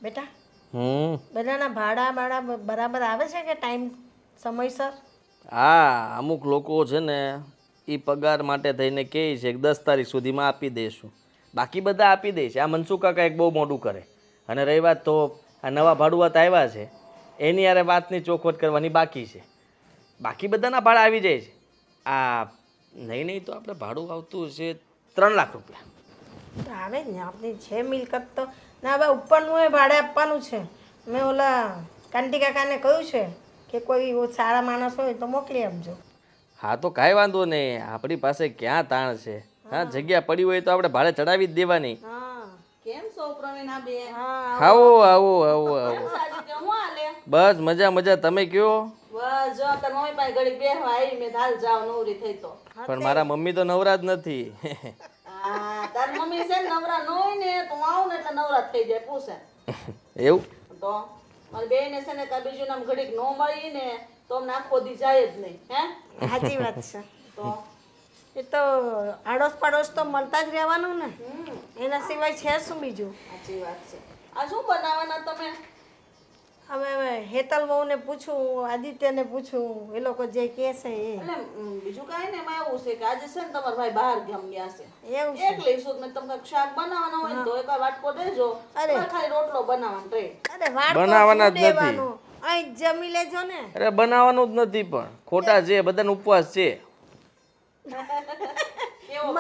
બેટા બધાના ભાડા બરાબર આવે છે કે ટાઈમ સમયસર? હા, અમુક લોકો છે ને એ પગાર માટે થઈને કહે છે કે 10 તારીખ સુધીમાં આપી દઈશું. બાકી બધા આપી દે છે. આ મનસુખ કાકા એક બહુ મોટું કરે. અને રહી વાત તો આ નવા ભાડુઆત આવ્યા છે એની યારે વાતની ચોખવટ કરવાની બાકી છે. બાકી બધાના ભાડા આવી જાય છે. આ નહીં તો આપણે ભાડું આવતું છે 3 લાખ રૂપિયા. તો આવે જ ને, આપણી છે મિલકત તો. ના હવે ઉપરનું એ ભાડે આપવાનું છે. મેં ઓલા કાંતિ કાકાને કહ્યું છે કે કોઈ સારા માણસ હોય તો મોકલી આપજો. હા તો કાંઈ વાંધો નહીં, આપણી પાસે ક્યાં તાણ છે. હા, જગ્યા પડી હોય તો આપણે ભાડે ચડાવી જ દેવાની. કેમ છો પ્રવીણા બેન? આવો આવો આવો આવો. બસ મજા મજા, તમે કયો? બસ જો તાર મમ્મી પાસે ઘડી બેહવા આવી, મેં હાલ જાવ નવરી થઈ તો. પણ મારા મમ્મી તો નવરા જ નથી. તાર મમ્મી છે ને નવરા ન હોય ને તો હું આવું ને એટલે નવરા થઈ જાય, પૂછે એવું? તો મારી બેને છે ને તાર બીજું નામ ઘડીક ન મળી ને તો અમને આખો દી જાય જ નહીં. હે, સાચી વાત છે. તો એ તો આડોશ પાડોશ તો મળતા જ રહેવાનું ને, એના સિવાય છે શું બીજું? સાચી વાત છે. આ શું બનાવવાના તમે? હવે હેતલ બહુને પૂછું, આદિત્યને પૂછું, એ લોકો જે કહે છે એ. એટલે બીજું કાંઈ ને એમાં એવું છે કે આજે છે ને તમારા ભાઈ બહાર ગામ ગયા છે. એવું છે? એકલી છું મેં તમને શાક બનાવવાનો હોય ને તો એક વાટકો દેજો. અરે. ખાલી રોટલો બનાવવાનો રહે. અરે વાળ બનાવવાના જ નથી. દેવાનું અહીં જમી લેજો ને. અરે બનાવવાનું જ નથી, પણ ખોટા છે, બધાનો ઉપવાસ છે. કેવો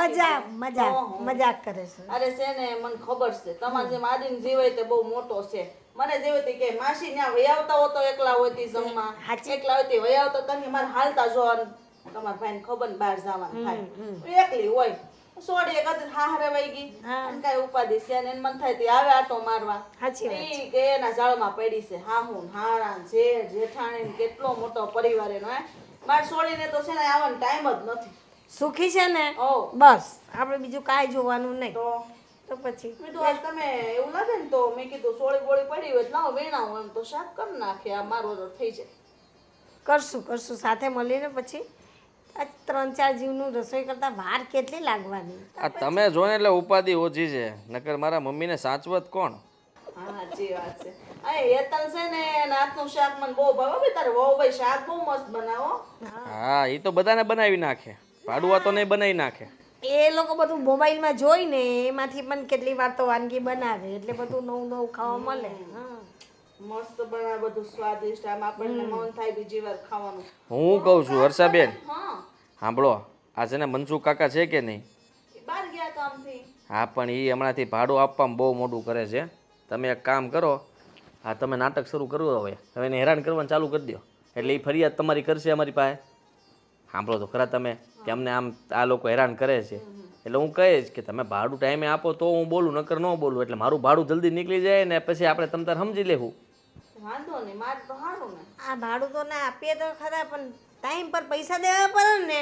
મજાક કરે છે. અરે છે ને મને ખબર છે તમારે જેમ આદિન જીવાય તે બહુ મોટો છે. મને જેવી હતી કે માસી ત્યાં વયાવતા હો તો એકલા હોતી જમવા, એકલા હોતી વયાવતા તમે મારે હાલતા જો તમારા ભાઈને ખબર ને બહાર જવાનું થાય એકલી હોય સોડી એક હતી હારે વઈ ગઈ અને કાંઈ ઉપાધિ છે ને મન થાય તે આવે આટો મારવા. ઈ કે એના જાળમાં પડી છે હાહુ હાણા જેઠ જેઠાણી કેટલો મોટો પરિવાર એનો. હે મારે સોડીને તો છે ને આવવાનો ટાઈમ જ નથી. સુખી છે ને ઓ બસ, આપણે બીજું કાંઈ જોવાનું નહીં. તો પછી મેં તો આજ તમે એવું લાગે ને તો મેં કીધું સોળી બોળી પડી હોય લાવો વેણાવું એમ તો શાક કરી નાખે, આ મારો તો થઈ જાય. કરશું સાથે મળીને પછી. આ 3-4 જીવનું રસોઈ કરતા વાર કેટલી લાગવાની? આ તમે જો ને એટલે ઉપાધિ ઓછી છે, નકર મારા મમ્મીને સાચવત કોણ? હા સાચી વાત છે. આ હેતલ છે ને એના હાથનું શાક મને બહુ ભાવે. ભાઈ તારે વહુ ભાઈ શાક બહુ મસ્ત બનાવો. હા, એ તો બધાને બનાવી નાખે, ભાડુઆ તો નહીં બનાવી નાખે. એ લોકો બધું મોબાઈલમાં જોઈને એમાંથી પણ કેટલી વાર તો વાનગી બનાવે એટલે બધું નવું ખાવા મળે. મસ્ત બનાવે બધું સ્વાદિષ્ટ, આમ આપણને મન થાય બીજી વાર ખાવાનું. હું કહું છું હર્ષાબેન, હા સાંભળો, આ છે ને મનસુખ કાકા છે કે નહીં? બહાર ગયા કામથી. હા, પણ એ હમણાંથી ભાડું આપવામાં બહુ મોટું કરે છે. તમે એક કામ કરો, આ તમે નાટક શરૂ કરવું હવે એને હેરાન કરવાનું ચાલુ કરી દો, એટલે એ ફરિયાદ તમારી કરશે અમારી પાસે. સાંભળો તો ખરા તમે કે અમને આમ આ લોકો હેરાન કરે છે, એટલે હું કહીશ કે તમે ભાડું ટાઈમે આપો તો હું બોલું, નકર ન બોલું. એટલે મારું ભાડું જલ્દી નીકળી જાય ને પછી આપણે તમ તાર સમજી લેવું. વાંધો નહીં, મારે તો સારું ને. આ ભાડું તો ના આપીએ તો ખરા, પણ ટાઈમ પર પૈસા દેવા પડે ને.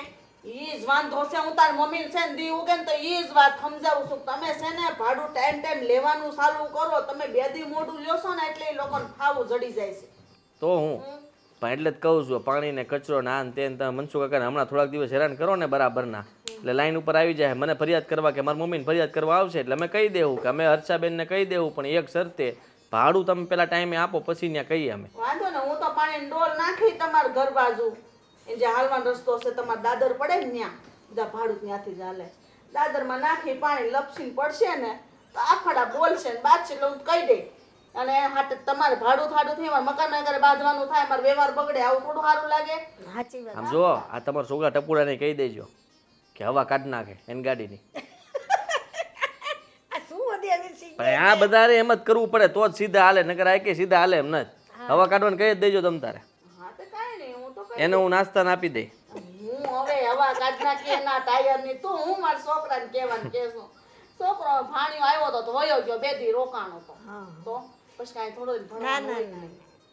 ઈ જ વાંધો છે. હું તાર મમ્મી છે ને દી ઉગે ને તો ઈ જ વાત સમજાવું છું. તમે છે ને ભાડું ટાઈમ લેવાનું ચાલુ કરો. તમે 2 દી મોઢું લ્યો છો ને એટલે એ લોકોને ખાવું જડી જાય છે. તો હું પણ એટલે જ કહું છું, પાણી ને કચરો ને આન તેન તમે મનસુખ કાકાને હમણાં થોડાક દિવસ હેરાન કરો ને બરાબરના, એટલે લાઈન ઉપર આવી જાય, મને ફરિયાદ કરવા કે મારી મમ્મીને ફરિયાદ કરવા આવશે. એટલે અમે કહી દેવું કે અમે હર્ષાબેનને કહી દેવું, પણ એક શરતે ભાડું તમે પેલા ટાઈમે આપો પછી ત્યાં કહીએ અમે. વાંધો ને, હું તો પાણી ડોલ નાખી તમારા ઘર બાજુ એ જે હાલવાનો રસ્તો છે તમારા દાદર પડે ને ત્યાં જા ભાડું ત્યાંથી જ હાલે. દાદરમાં નાખી પાણી લપસીને પડશે ને તો આખડા બોલશે ને બાદ છે એટલે હું કહી દઈ. અને હાટે તમારે ભાડું થાડું થઈ મારે મકાન ઘરે બાંધવાનું થાય, મારે વ્યવહાર બગડે, આવું થોડું સારું લાગે? સાચી વાત. આમ જો આ તમારા છોકરા ટપુડાને કહી દેજો કે હવા કાઢી નાખે એની ગાડીની. આ શું વધી આવી છે? પણ આ બધાને એમ જ કરવું પડે તો જ સીધા હાલે, નકર આ કે સીધા હાલે એમ નથી. હવા કાઢવાનું કહી જ દેજો તમ તારે. હા તો કાંઈ નહીં, હું તો એને હું નાસ્તાને આપી દઈ. હું હવે હવા કાઢ નાખી એના ટાયર ની તું હું મારા છોકરાને કહેવાનું કેશું. છોકરો ભાણિયો આવ્યો તો વયો ગયો, 2 દી રોકાણો તો પછી કાંઈ થોડું ના ના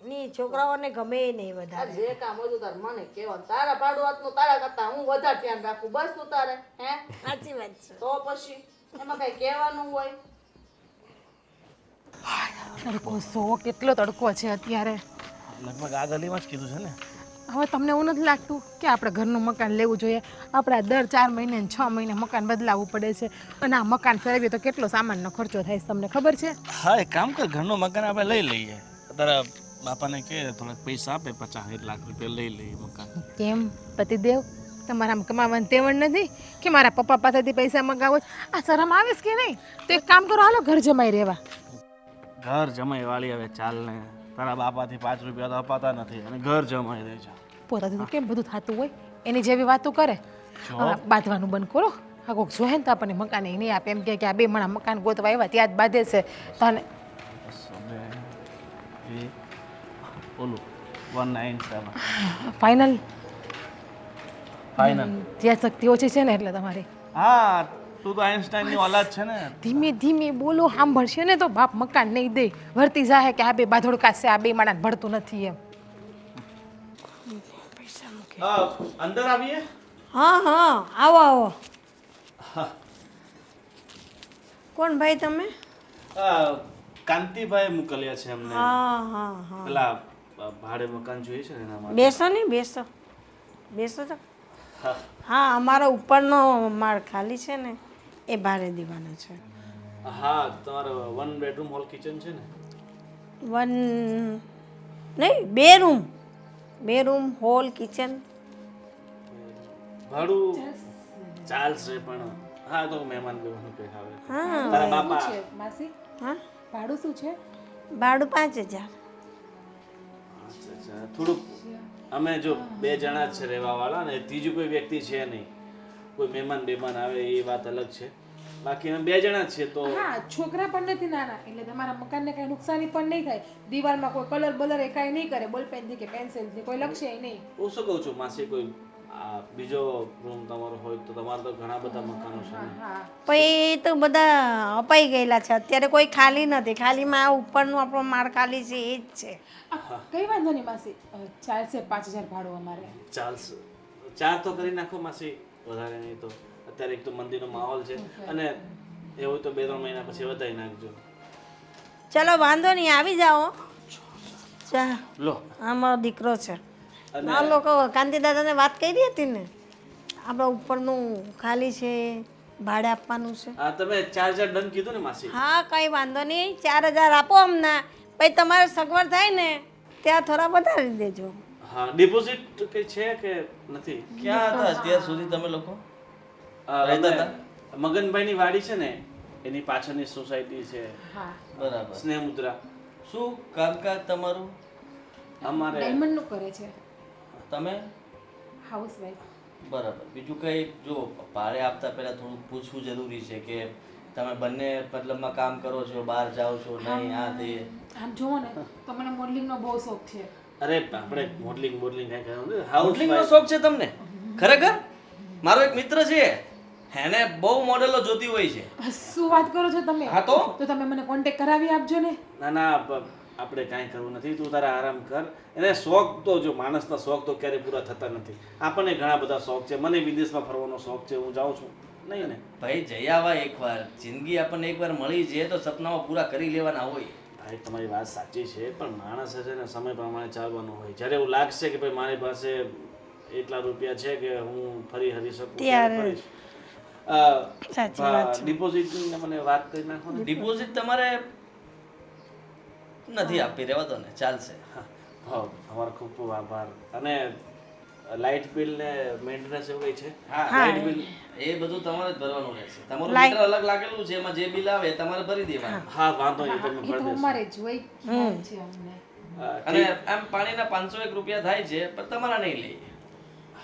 ની છોકરાઓને ગમે નહીં વધારે. જે કામ હતું તારે મને કહેવાનું. તારા ભાડું હાથનું તારા કરતા હું વધારે ધ્યાન રાખું બસ તું તારે. હે સાચી વાત છે. તો પછી એમાં કઈ કહેવાનું હોય? તડકો સો કેટલો તડકો છે અત્યારે. લગભગ આ ગલીમાં જ કીધું છે ને. હવે તમને એવું નથી લાગતું કે આપણે ઘરનું મકાન લેવું જોઈએ? આપણે દર 4 મહિને ને 6 મહિને મકાન બદલાવવું પડે છે અને આ મકાન ફેરવીએ તો કેટલો સામાનનો ખર્ચો થાય છે તમને ખબર છે? હા એક કામ કર, ઘરનું મકાન આપણે લઈ લઈએ. તારા બાપાને કહે થોડાક પૈસા આપે, 50-60 લાખ રૂપિયા લઈ લઈએ મકાન. કેમ પતિદેવ, તમારા આમ કમાવાની તેવડ નથી કે મારા પપ્પા પાસેથી પૈસા મગાવો છો? આ શરમ આવે છે કે નહીં? તો એક કામ કરો, હાલો ઘર જમાઈ રહેવા. ઘર જમાઈ વાળી હવે ચાલ ને, તારા બાપાથી 5 રૂપિયા તો અપાતા નથી અને ઘર જમાઈ દે છે. પોતાથી તો કેમ બધું થતું હોય, એની જેવી વાતો કરે. હવે બાંધવાનું બંધ કરો. આ કોઈક જોહે ને તો આપણને મકાન એ નહીં આપે, એમ કે આ 2 માણા મકાન ગોતવા આવ્યા ત્યાં જ બાંધે છે. તને ઓલું 197 ફાઇનલ ફાઇનલ. ત્યાં શક્તિ ઓછી છે ને એટલે તમારી. હા તું તો આઈન્સ્ટાઈનની ઓલાદ છે ને. ધીમે ધીમે બોલો, સાંભળશે ને તો બાપ મકાન નહીં દે. વર્તી જાહે કે આ 2 બાધોડકા છે, આ 2 માણા ભળતું નથી એમ. અંદર આવીએ. હા હા આવો આવો. કોણ ભાઈ તમે? કાંતિભાઈ મોકલ્યા છે અમને. હા હા હા. પેલા ભાડે મકાન જોઈએ છે ને એના માટે. બેસો ને બેસો બેસો તો. હા. હા અમારો ઉપરનો માળ ખાલી છે ને એ ભાડે દેવાનો છે. હા તમારો 1 બેડરૂમ હોલ કિચન છે ને? 1 નહીં 2 રૂમ હોલ કિચન. ભાડું ચાલશે પણ હા તો મહેમાન બેવાનું કઈ આવે. હા તારા બાપા માસી હા ભાડું શું છે? ભાડું 5000. અચ્છા થોડુંક અમે જો 2 જણા જ છે રહેવા વાળા ને ત્રીજું કોઈ વ્યક્તિ છે નહીં. કોઈ મહેમાન આવે એ વાત અલગ છે, બાકી અમે 2 જણા જ છીએ તો. હા છોકરા પણ નથી નાના એટલે તમારા મકાનને કઈ નુકસાની પણ નહીં થાય. દિવાલમાં કોઈ કલર બલર એ કાંઈ નહીં કરે, બોલપેનથી કે પેન્સિલથી કોઈ લખશે નહીં. હું શું કહું છું માસી, કોઈ બીજો રૂમ તમારો હોય તો તમારે તો ઘણા બધા મકાનો છે ને. હા પછી એ તો બધા અપાઈ ગયેલા છે, અત્યારે કોઈ ખાલી નથી. ખાલીમાં આ ઉપરનું આપણો માળ ખાલી છે એ જ છે. કઈ વાંધો નહીં માસી, ચાલશે 5000 ભાડું અમારે. ચાલશે 4 તો કરી નાખો માસી, વધારે નહીં તો. અત્યારે એક તો મંદિરનો માહોલ છે અને એવું તો 2-3 મહિના પછી વધારી નાખજો. ચલો વાંધો નહીં, આવી જાઓ. ચા લો આ મારો દીકરો છે. આ લોકો કાંતિ દાદાને વાત કરી હતી ને, આપણા ઉપરનું ખાલી છે, ભાડે આપવાનું છે. હા તમે 4000 ડન કીધું ને માસી? હા કંઈ વાંધો નહીં, 4000 આપો અમને. પછી તમારે સગવડ થાય ને ત્યાં થોડા વધારી દેજો. હા ડિપોઝિટ કઈ છે કે નથી? ક્યાં હતા અત્યાર સુધી તમે લોકો? રહેતા હતા મગનભાઈની વાડી છે ને એની પાછળની સોસાયટી છે. હા બરાબર. સ્નેહ મુદ્રા. શું કામકાજ તમારું? અમારે ડાયમંડનું કરે છે, તમે? હાઉસવાઈફ. બરાબર. બીજું કંઈ જો ભાડે આપતા પહેલાં થોડુંક પૂછવું જરૂરી છે કે તમે બંને મતલબમાં કામ કરો છો, બહાર જાઓ છો નહીં, આ તે. આમ જોવો ને તો મને મોડલિંગનો બહુ શોખ છે. અરે આપણે મોડલિંગ કઈ કહ્યું ને, હાઉસ મોડલિંગનો શોખ છે તમને? ખરેખર? મારો એક મિત્ર છે, એને બહુ મોડેલો જોતી હોય છે. શું વાત કરો છો તમે? હા તો તમે મને કોન્ટેક્ટ કરાવી આપજો ને. ના ના આપણે કાંઈ કરવું નથી, તું તારા આરામ કર. એને શોખ તો જો માણસના શોખ તો ક્યારેય પૂરા થતા નથી. આપણને ઘણા બધા શોખ છે, મને વિદેશમાં ફરવાનો શોખ છે, હું જાઉં છું. નહીં ને ભાઈ જઈ આવા એકવાર. જિંદગી આપણને એકવાર મળી છે તો સપનાઓ પૂરા કરી લેવાના હોય. ભાઈ તમારી વાત સાચી છે, પણ માણસે છે ને સમય પ્રમાણે ચાલવાનું હોય. જ્યારે એવું લાગશે કે ભાઈ મારી પાસે એટલા રૂપિયા છે કે હું ફરી હરી શકું ત્યારે ફરીશ. સાચી વાત છે. ડિપોઝિટની મને વાત કરી નાખો ને. ડિપોઝિટ તમારે નથી આપી, રહેવા દો ને, ચાલશે. હા તમારો ખૂબ ખૂબ આભાર. અને લાઇટ બિલ ને મેન્ટેનન્સ એવું કઈ છે? હા લાઇટ બિલ એ બધું તમારે જ ભરવાનું રહેશે. તમારું મીટર અલગ લાગેલું છે, એમાં જે બિલ આવે એ તમારે ભરી દેવાનું. હા વાંધો નહીં, તમે એ ભરી તો દેશો. અમારે જોઈ છે અમને. અને આમ પાણીના 501 રૂપિયા થાય છે પણ તમારા નહીં લે.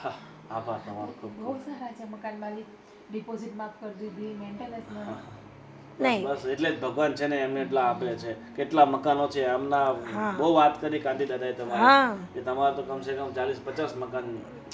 હા આભાર તમારો ખૂબ બહુ સારા છે મકાન માલિક. ડિપોઝિટ માફ કરી દીધી, મેન્ટેનન્સ નહીં બસ એટલે જ ભગવાન છે ને એમને એટલા આપે છે. કેટલા મકાનો છે આમના, બહુ વાત કરી કાંતિ દાદાએ તમારે હા કે તમારે તો કમસે કમ 40-50 મકાન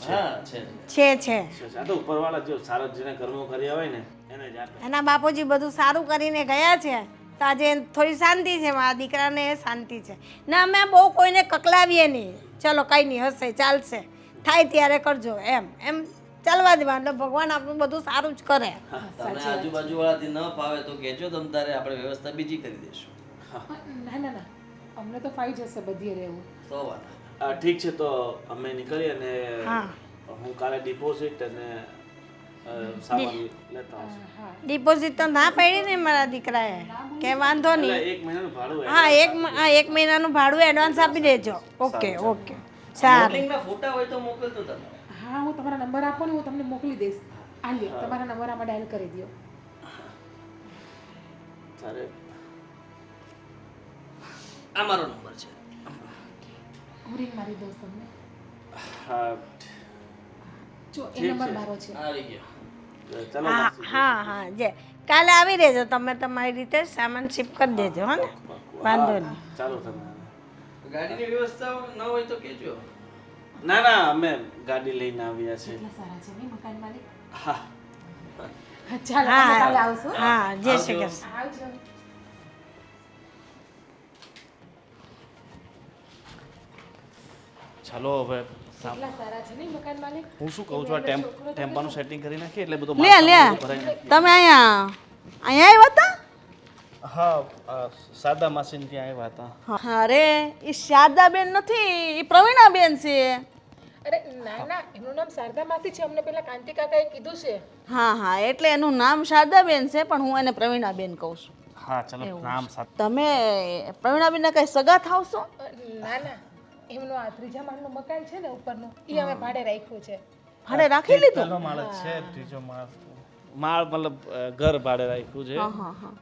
હા છે. છે. છે. આ તો ઉપરવાળા જો સારા જેને કર્મો કર્યા હોય ને એને જ આપે. એના બાપુજી બધું સારું કરીને ગયા છે તો આજે થોડી શાંતિ છે. મારા દીકરાને શાંતિ છે ને અમે બહુ કોઈને કકલાવીએ નહીં. ચલો કંઈ નહીં, હશે ચાલશે, થાય ત્યારે કરજો એમ એમ ચાલવા દેવા. એટલે ભગવાન આપણું બધું સારું જ કરે. તમને આજુબાજુ વાળાથી ન ફાવે તો કહેજો, તમ તારે આપણે વ્યવસ્થા બીજી કરી દઈશું. ના ના ના, અમને તો ફાઈ જશે બધી રહેવું. તો વાત. ઠીક છે તો અમે નીકળીએ અને હા. હું કાલે ડિપોઝિટ અને સામાન લેતા આવશું. ડિપોઝિટ તો ના પડી ને મારા દીકરાએ કે વાંધો એટલે નહીં. 1 મહિનાનું ભાડું હા, એક મહિનાનું ભાડું એડવાન્સ આપી દેજો. ઓકે ઓકે સારું. મોડલિંગના ફોટા હોય તો મોકલતો તમે. હા હું તમારા નંબર આપો ને હું તમને મોકલી દઈશ. આ લ્યો તમારા નંબર આમાં ડાયલ કરી દો. તારે આ મારો નંબર છે. હું રિંગ મારી દઉં તમને. હા જો એ નંબર મારો છે. આવી ગયો. ચાલો હા હા હા જે કાલે આવી રહેજો તમે તમારી રીતે સામાન શિપ કરી દેજો હો ને વાંધો નહીં. ચાલો તમે. ગાડીની વ્યવસ્થા ન હોય તો કહેજો. ના ના અમે ગાડી લઈને આવ્યા છે. કેટલા સારા છે નહીં મકાન માલિક. હા ચાલો તમે કાલે આવશો. હા જય શ્રી કૃષ્ણ. આવજો. ચાલો હવે કેટલા સારા છે નહીં મકાન માલિક. હું શું કહું છું આ ટેમ્પાનું સેટિંગ કરી નાખીએ એટલે બધું લે લે તમે અહીંયા આવ્યા હતા? હા સાદા માસીને ત્યાં આવ્યા હતા. અરે એ શારદાબેન નથી, એ પ્રવીણાબેન છે. અરે ના ના એનું નામ શારદામાંથી છે. અમને પેલા કાંતિ કાકાએ કીધું છે. હા હા એટલે એનું નામ શારદાબેન છે પણ હું એને પ્રવીણાબેન કહું છું. હા ચલો નામ સાથે તમે પ્રવીણાબેનના કઈ સગા થાવ છો? ના ના એમનું આ ત્રીજા માળનું મકાન છે ને ઉપરનું એ અમે ભાડે રાખ્યું છે. ભાડે રાખી લીધું? પહેલો માળ જ છે, ત્રીજો માળ મતલબ ઘર ભાડે રાખ્યું છે.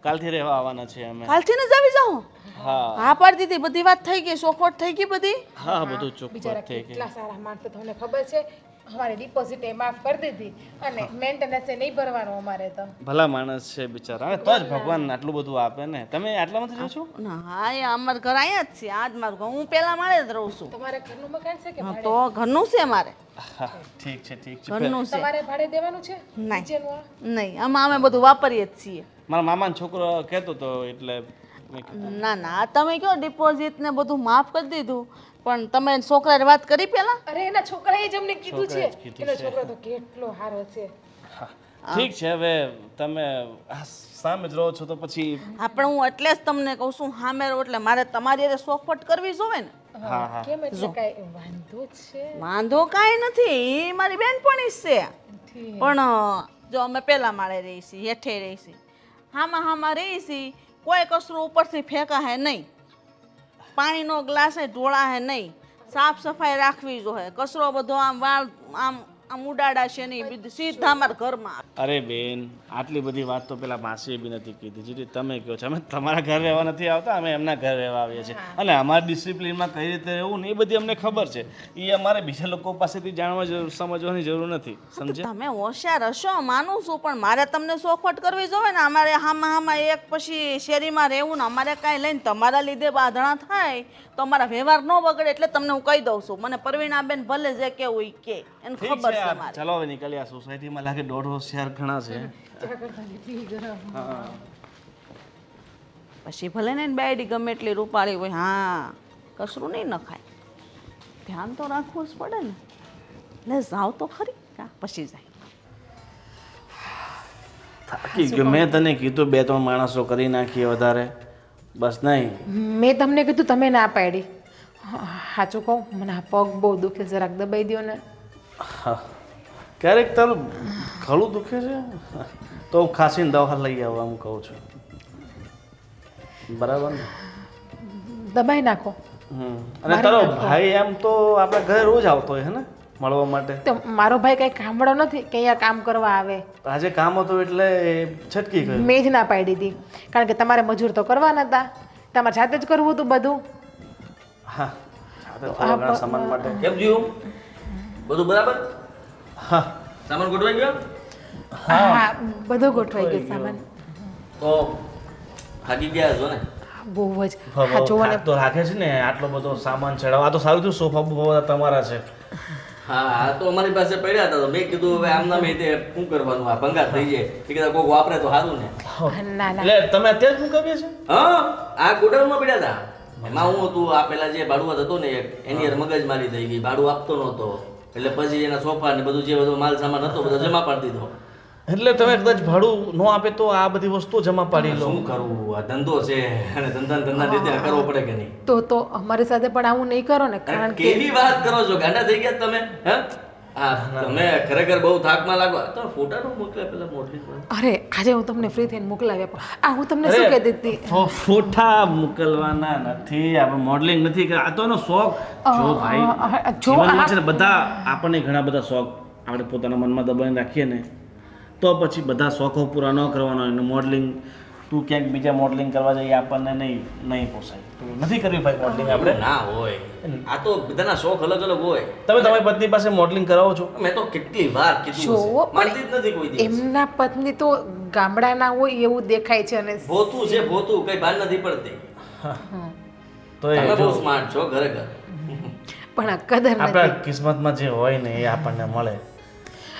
કાલથી રહેવા આવવાના છે અમે. કાલથી ને જ આવી જાઓ? હા હા પાડી દીધી, બધી વાત થઈ ગઈ, ચોખવટ થઈ ગઈ બધી. હા બધું બિચારા ચોખ્ખું થઈ ગયું. કેટલા સારા માણસ તો તમને ખબર છે. અમારે ડિપોઝિટ એ માફ કરી દીધી અને મેન્ટેનન્સ નહીં ભરવાનું અમારે તો. ભલા માણસ છે બિચારા. હવે તો જ ભગવાન આટલું બધું આપે ને. તમે આટલામાંથી રહો છો? ના હા એ અમારું ઘર અહીંયા જ છે, આ જ મારું ઘર. હું પેલા માળે જ રહું છું. તમારે ઘરનું મકાન છે કે હા, ભાડે? તો ઘરનું છે અમારે, હા ઠીક છે ઠીક છે. ઘરનું છે. તમારે ભાડે દેવાનું છે નહીં. નીચેનું આ? નહીં આમાં અમે બધું વાપરીએ જ છીએ. મારા મામાનો છોકરો કહેતો હતો એટલે મેં કીધું. ના ના આ તમે કયો ડિપોઝિટ ને બધું માફ કરી દીધું, પણ તમે છોકરાને વાત કરી પેલા? અરે એના છોકરાએ જ અમને કીધું છે. છોકરાએ જ કીધું એનો છે. છોકરો તો કેટલો સારો છે. હા, ઠીક છે. હવે તમે આ સામે જ રહો છો તો પછી આપણે હું એટલે જ તમને કહું છું સામે રહો એટલે મારે તમારી હારે ચોખવટ કરવી જોવે ને. હા હા કેમ એટલે કાંઈ વાંધો જ છે? વાંધો કાંઈ નથી, એ મારી બેનપણી જ છે. ઠીક. પણ જો અમે પેલા માળે રહી છીએ, હેઠે રહી છીએ, હામાં રહી છીએ, કોઈ કચરો ઉપરથી ફેંકા હે નહીં, પાણીનો ગ્લાસ ઢોળા હે નહીં, સાફ સફાઈ રાખવી જોઈએ, કચરો બધો આમ વાળ આમ ઉડાડા છે નહીં, બીજું સીધા અમારા ઘરમાં. અરે બેન આટલી બધી વાત તો પેલા માસીએ બી નથી કીધી જેટલી તમે કહો છો. અમે તમારા ઘર રહેવા નથી આવતા, અમે એમના ઘર રહેવા આવીએ છીએ. અને અમારા ડિસિપ્લિનમાં કઈ રીતે રહેવું ને એ બધી અમને ખબર છે. એ અમારે બીજા લોકો પાસેથી સમજવાની જરૂર નથી. સમજે? તમે હોશિયાર હશો માનું છું, પણ મારે તમને ચોખવટ કરવી જોઈએ ને. અમારે હામાં એક પછી શેરીમાં રહેવું ને અમારે કાંઈ લઈને તમારા લીધે બાંધણા થાય તો અમારા વ્યવહાર ન બગડે એટલે તમને હું કહી દઉં છું. મને પ્રવીણાબેન ભલે જે કેવું ઈ કે એને ઠીક ખબર છે છે આ મારે. ચાલો હવે નીકળી. આ સોસાયટીમાં લાગે 150 ઘણા છે. હા પછી ભલે ને બેડી ગમે એટલી રૂપાળી હોય, હા કસરું નહીં નખાય, ધ્યાન તો રાખવું જ પડે ને. એટલે જાવ તો ખરી કા પછી જાય. થાકી ગયો. મેં તને કીધું 2-3 માણસો કરી નાખીએ વધારે, બસ નહીં. મેં તમને કીધું તમે ના પાડી. સાચું કહું મને આ પગ બહુ દુખે, જરાક દબાઈ દો ને. હા ક્યારેક તારું ગળું દુખે છે તો હું ખાંસીને દવા લઈ આવવા હું કહું છું. બરાબર ને? દબાઈ નાખો. અને તારો ભાઈ એમ તો આપણા ઘરે રોજ આવતો હોય હે ને મળવા માટે? તો મારો ભાઈ કઈ કામડો નથી કે અહીંયા કામ કરવા આવે. આજે કામ હતું એટલે એ છટકી ગયો. મેં જ ના પાડી હતી કારણ કે તમારે મજૂર તો કરવાના હતા, તમારે જાતે જ કરવું હતું બધું. હા સાથે થોડા ઘણા સામાન માટે. કેમ જીવ? બધું બરાબર? હા સામાન ગોઠવાઈ ગયો? હા બધું ગોઠવાઈ ગયું સામાન. તો ભાગી ગયા છો ને? બહુ જ. હા જોવો ને થાક તો રાખે છે ને આટલો બધો સામાન ચડાવવા. આ તો સારું થયું સોફા બોફા તમારા છે. હા આ તો અમારી પાસે પડ્યા હતા તો મેં કીધું હવે આમના મેં તે શું કરવાનું, આ ભંગાર થઈ જાય. એ કીધા કોઈક વાપરે તો સારું ને. ના ના એટલે તમે અત્યારે શું કરીએ છે? હા આ ગોડાઉનમાં પડ્યા હતા. એમાં હું હતું આ પેલા જે ભાડુઆત હતો ને એક એની યાર મગજમારી થઈ ગઈ, ભાડું આપતો નહોતો એટલે પછી એના સોફા ને બધું જે બધો માલ સામાન હતો બધો જમા પાડી દીધો. એટલે તમે કદાચ ભાડું ન આપે તો આ બધી વસ્તુઓ જમા પાડી લો. શું કરવું આ ધંધો છે અને ધંધા રીતે કરવો પડે કે નહીં? તો અમારી સાથે પણ આવું નહીં કરો ને, કારણ કે કેવી વાત કરો છો? ગાંડા થઈ ગયા તમે? હે તમે ખરેખર બહુ થાકમાં લાગો. તો ફોટા નો મોકલે પેલા મોડલિંગ. અરે આજે હું તમને ફ્રી થઈને મોકલાવી આપું. હું તમને શું કહેતી હતી, ફોટા મોકલવાના નથી, આપણે મોડલિંગ નથી આ તો એનો શોખ. જો ભાઈ જીવનમાં છે ને બધા આપણને ઘણા બધા શોખ આપણે પોતાના મનમાં દબાઈને રાખીએ ને તો પછી બધા શોખો પૂરા ન કરવાનો. એનું મોડલિંગ તું ક્યાંક બીજા મોડલિંગ કરવા જઈએ આપણને નહીં પોસાય. તો નથી કરવી ભાઈ મોડલિંગ આપણે. ના હોય, આ તો બધાના શોખ અલગ અલગ હોય. તમે તમારી પત્ની પાસે મોડલિંગ કરાવો છો? મેં તો કેટલી વાર કીધું જો છે, માનતી જ નથી કોઈ દિવસ. એમના પત્ની તો ગામડાના હોય એવું દેખાય છે અને ભોતું છે ભોતું, કઈ ભાન નથી પડતી. તો એ તમે બહુ જો સ્માર્ટ છો ખરેખર. પણ આ કદર નથી. આપણા કિસ્મતમાં જે હોય ને એ આપણને મળે.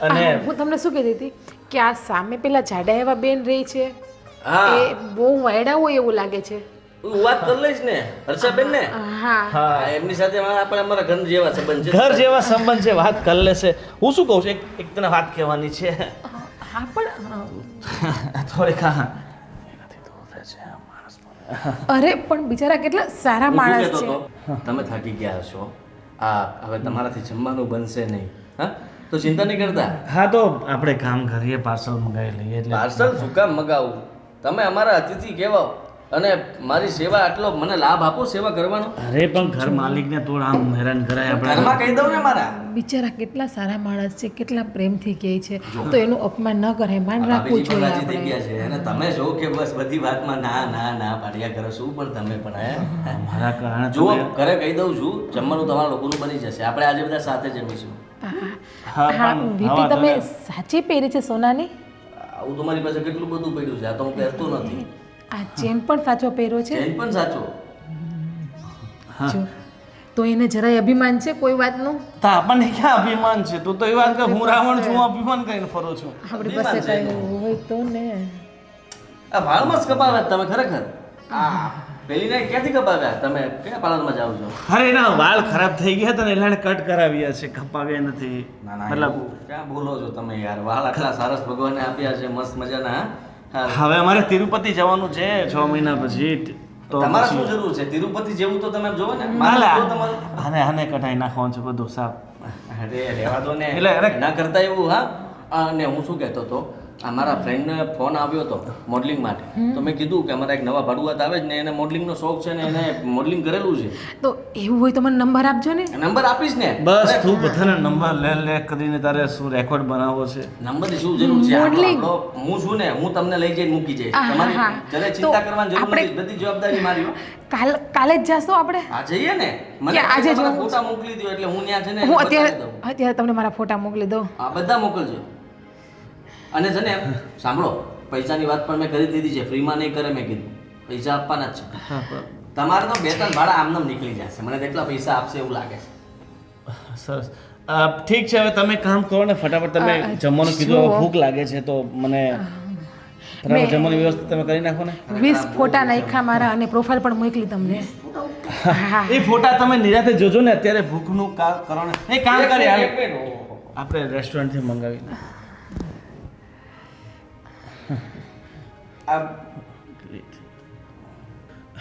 અને હું તમને શું કહેતી હતી કે આ સામે પેલા જાડા એવા બેન રહી છે, હા એ બહુ વાયડા હોય એવું લાગે છે. હું વાત કરી લઈશ ને હર્ષાબેન ને. હા હા, એમની સાથે આપણે અમારા ઘર જેવા સંબંધ છે. ઘર જેવા સંબંધ છે, વાત કરી લેશે. હું શું કહું છું, એક તને વાત કહેવાની છે. હા પણ થોડીક અરે પણ બિચારા કેટલા સારા હું શું માણસ કહેતો છે. હતો, તમે થાકી ગયા હશો. હવે તમારાથી જમવાનું બનશે નહીં, હા તો ચિંતા નહીં કરતા. હા તો આપણે કામ કરીએ, પાર્સલ મંગાવી લઈએ. એટલે પાર્સલ શું કામ મગાવું? તમે અમારા અતિથિ કહેવાઓ અને મારી સેવા આટલો મને લાભ આપો સેવા કરવાનો. અરે પણ ઘર માલિકને થોડું આમ હેરાન કરાય આપણે. ઘરમાં કહી દઉં ને મારા. બિચારા કેટલા સારા માણસ છે, કેટલા પ્રેમથી કહે છે, તો એનું અપમાન ન કરાય, માન રાખવું ભાભીજી પણ જોઈએ રાજી થઈ આપણે. ગયા છે અને તમે જો કે બસ બધી વાતમાં ના ના ના પાડ્યા કરો. શું પણ તમે પણ હે મારા કારણે જુઓ, ઘરે કહી દઉં છું જમવાનું તમારા લોકોનું બની જશે. આપણે આજે બધા સાથે જમીશું. હા હા પણ વીટી હા, તમે સાચી પહેરી છે સોનાની? આવું તમારી પાસે કેટલું બધું પડ્યું છે, આ તો હું પહેરતો નથી. આ ચેન પણ સાચો પહેર્યો છે? ચેન પણ સાચો. જો તો એને જરાય અભિમાન છે કોઈ વાતનું? તો આપણને ક્યાં અભિમાન છે? તું તો એ વાત કે હું રાવણ છું, હું અભિમાન કરીને ફરું છું. આપણી અભિમાન પાસે છે કઈ હોય તો ને. આ વાળમાં જ કપાવ્યા તમે ખરેખર. આ પેલી ને ક્યાંથી કપાવ્યા તમે? કયા પાર્લરમાં જાઓ છો? અરે એના વાળ ખરાબ થઈ ગયા હતા ને એટલે એને કટ કરાવ્યા છે, કપાવ્યા નથી. ના ના, મતલબ એવું ક્યાં બોલો છો તમે યાર? વાળ આટલા સરસ ભગવાને આપ્યા છે, મસ્ત મજાના. હા. હવે અમારે તિરુપતિ જવાનું છે 6 મહિના પછી. તો તમારે પછી- શું જરૂર છે? તિરુપતિ જેવું તો તમે જોવો ને. હાલે, મારે જો તમારું આને કઢાઈ નાખવાનું છે બધું સાફ. અરે રહેવા દો ને. એટલે અરે ના કરતા એવું. હા અને હું શું કહેતો હતો, અમારા ફ્રેન્ડને ફોન આવ્યો હતો મોડલિંગ માટે. તો મેં કીધું કે અમારા એક નવા ભાડુઆત આવે છે ને એને મોડલિંગનો શોખ છે ને એને મોડલિંગ કરેલું છે. તો એવું હોય તો મને નંબર આપજો ને. નંબર આપીશ ને. બસ તું બધાના નંબર લે કરીને તારે શું રેકોર્ડ બનાવવો છે? નંબરની શું જરૂર છે? Modeling. હું છું ને, હું તમને લઈ જઈને મૂકી જઈશ. હા, તમારી હા. જરા તો ચિંતા કરવાની જરૂર આપણે- નથી. બધી જવાબદારી મારી હો. કાલે જ જાશું આપણે? આ જઈએ ને. મને કે આજે તમારા જવું ફોટા મોકલી દો એટલે હું ત્યાં છે ને હું બતાવી દઉં. અત્યારે તમને મારા ફોટા મોકલી દઉં. આ બધા મોકલજો. અને છે ને સાંભળો, પૈસાની વાત પણ મેં કરી દીધી છે. ફ્રીમાં નહીં કરે મેં કીધું. પૈસા આપવાના જ છે. તમારે તો 2-3 ભાડા આમનામ નીકળી જશે. મને તેટલા પૈસા આપશે એવું લાગે છે. સરસ. ઠીક છે, હવે તમે કામ કરો ને ફટાફટ. તમે જમવાનું કીધું, હવે ભૂખ લાગે છે તો મને બરાબર જમવાની વ્યવસ્થા તમે કરી નાખો ને. 20 ફોટા નાખ્યા મારા અને પ્રોફાઇલ પણ મોકલી તમને. હા એ ફોટા તમે નિરાતે જોજો ને. અત્યારે ભૂખનું કરો ને. એ કામ કરીએ એક મિનિટ. આપણે રેસ્ટોરન્ટથી મંગાવી લઈએ.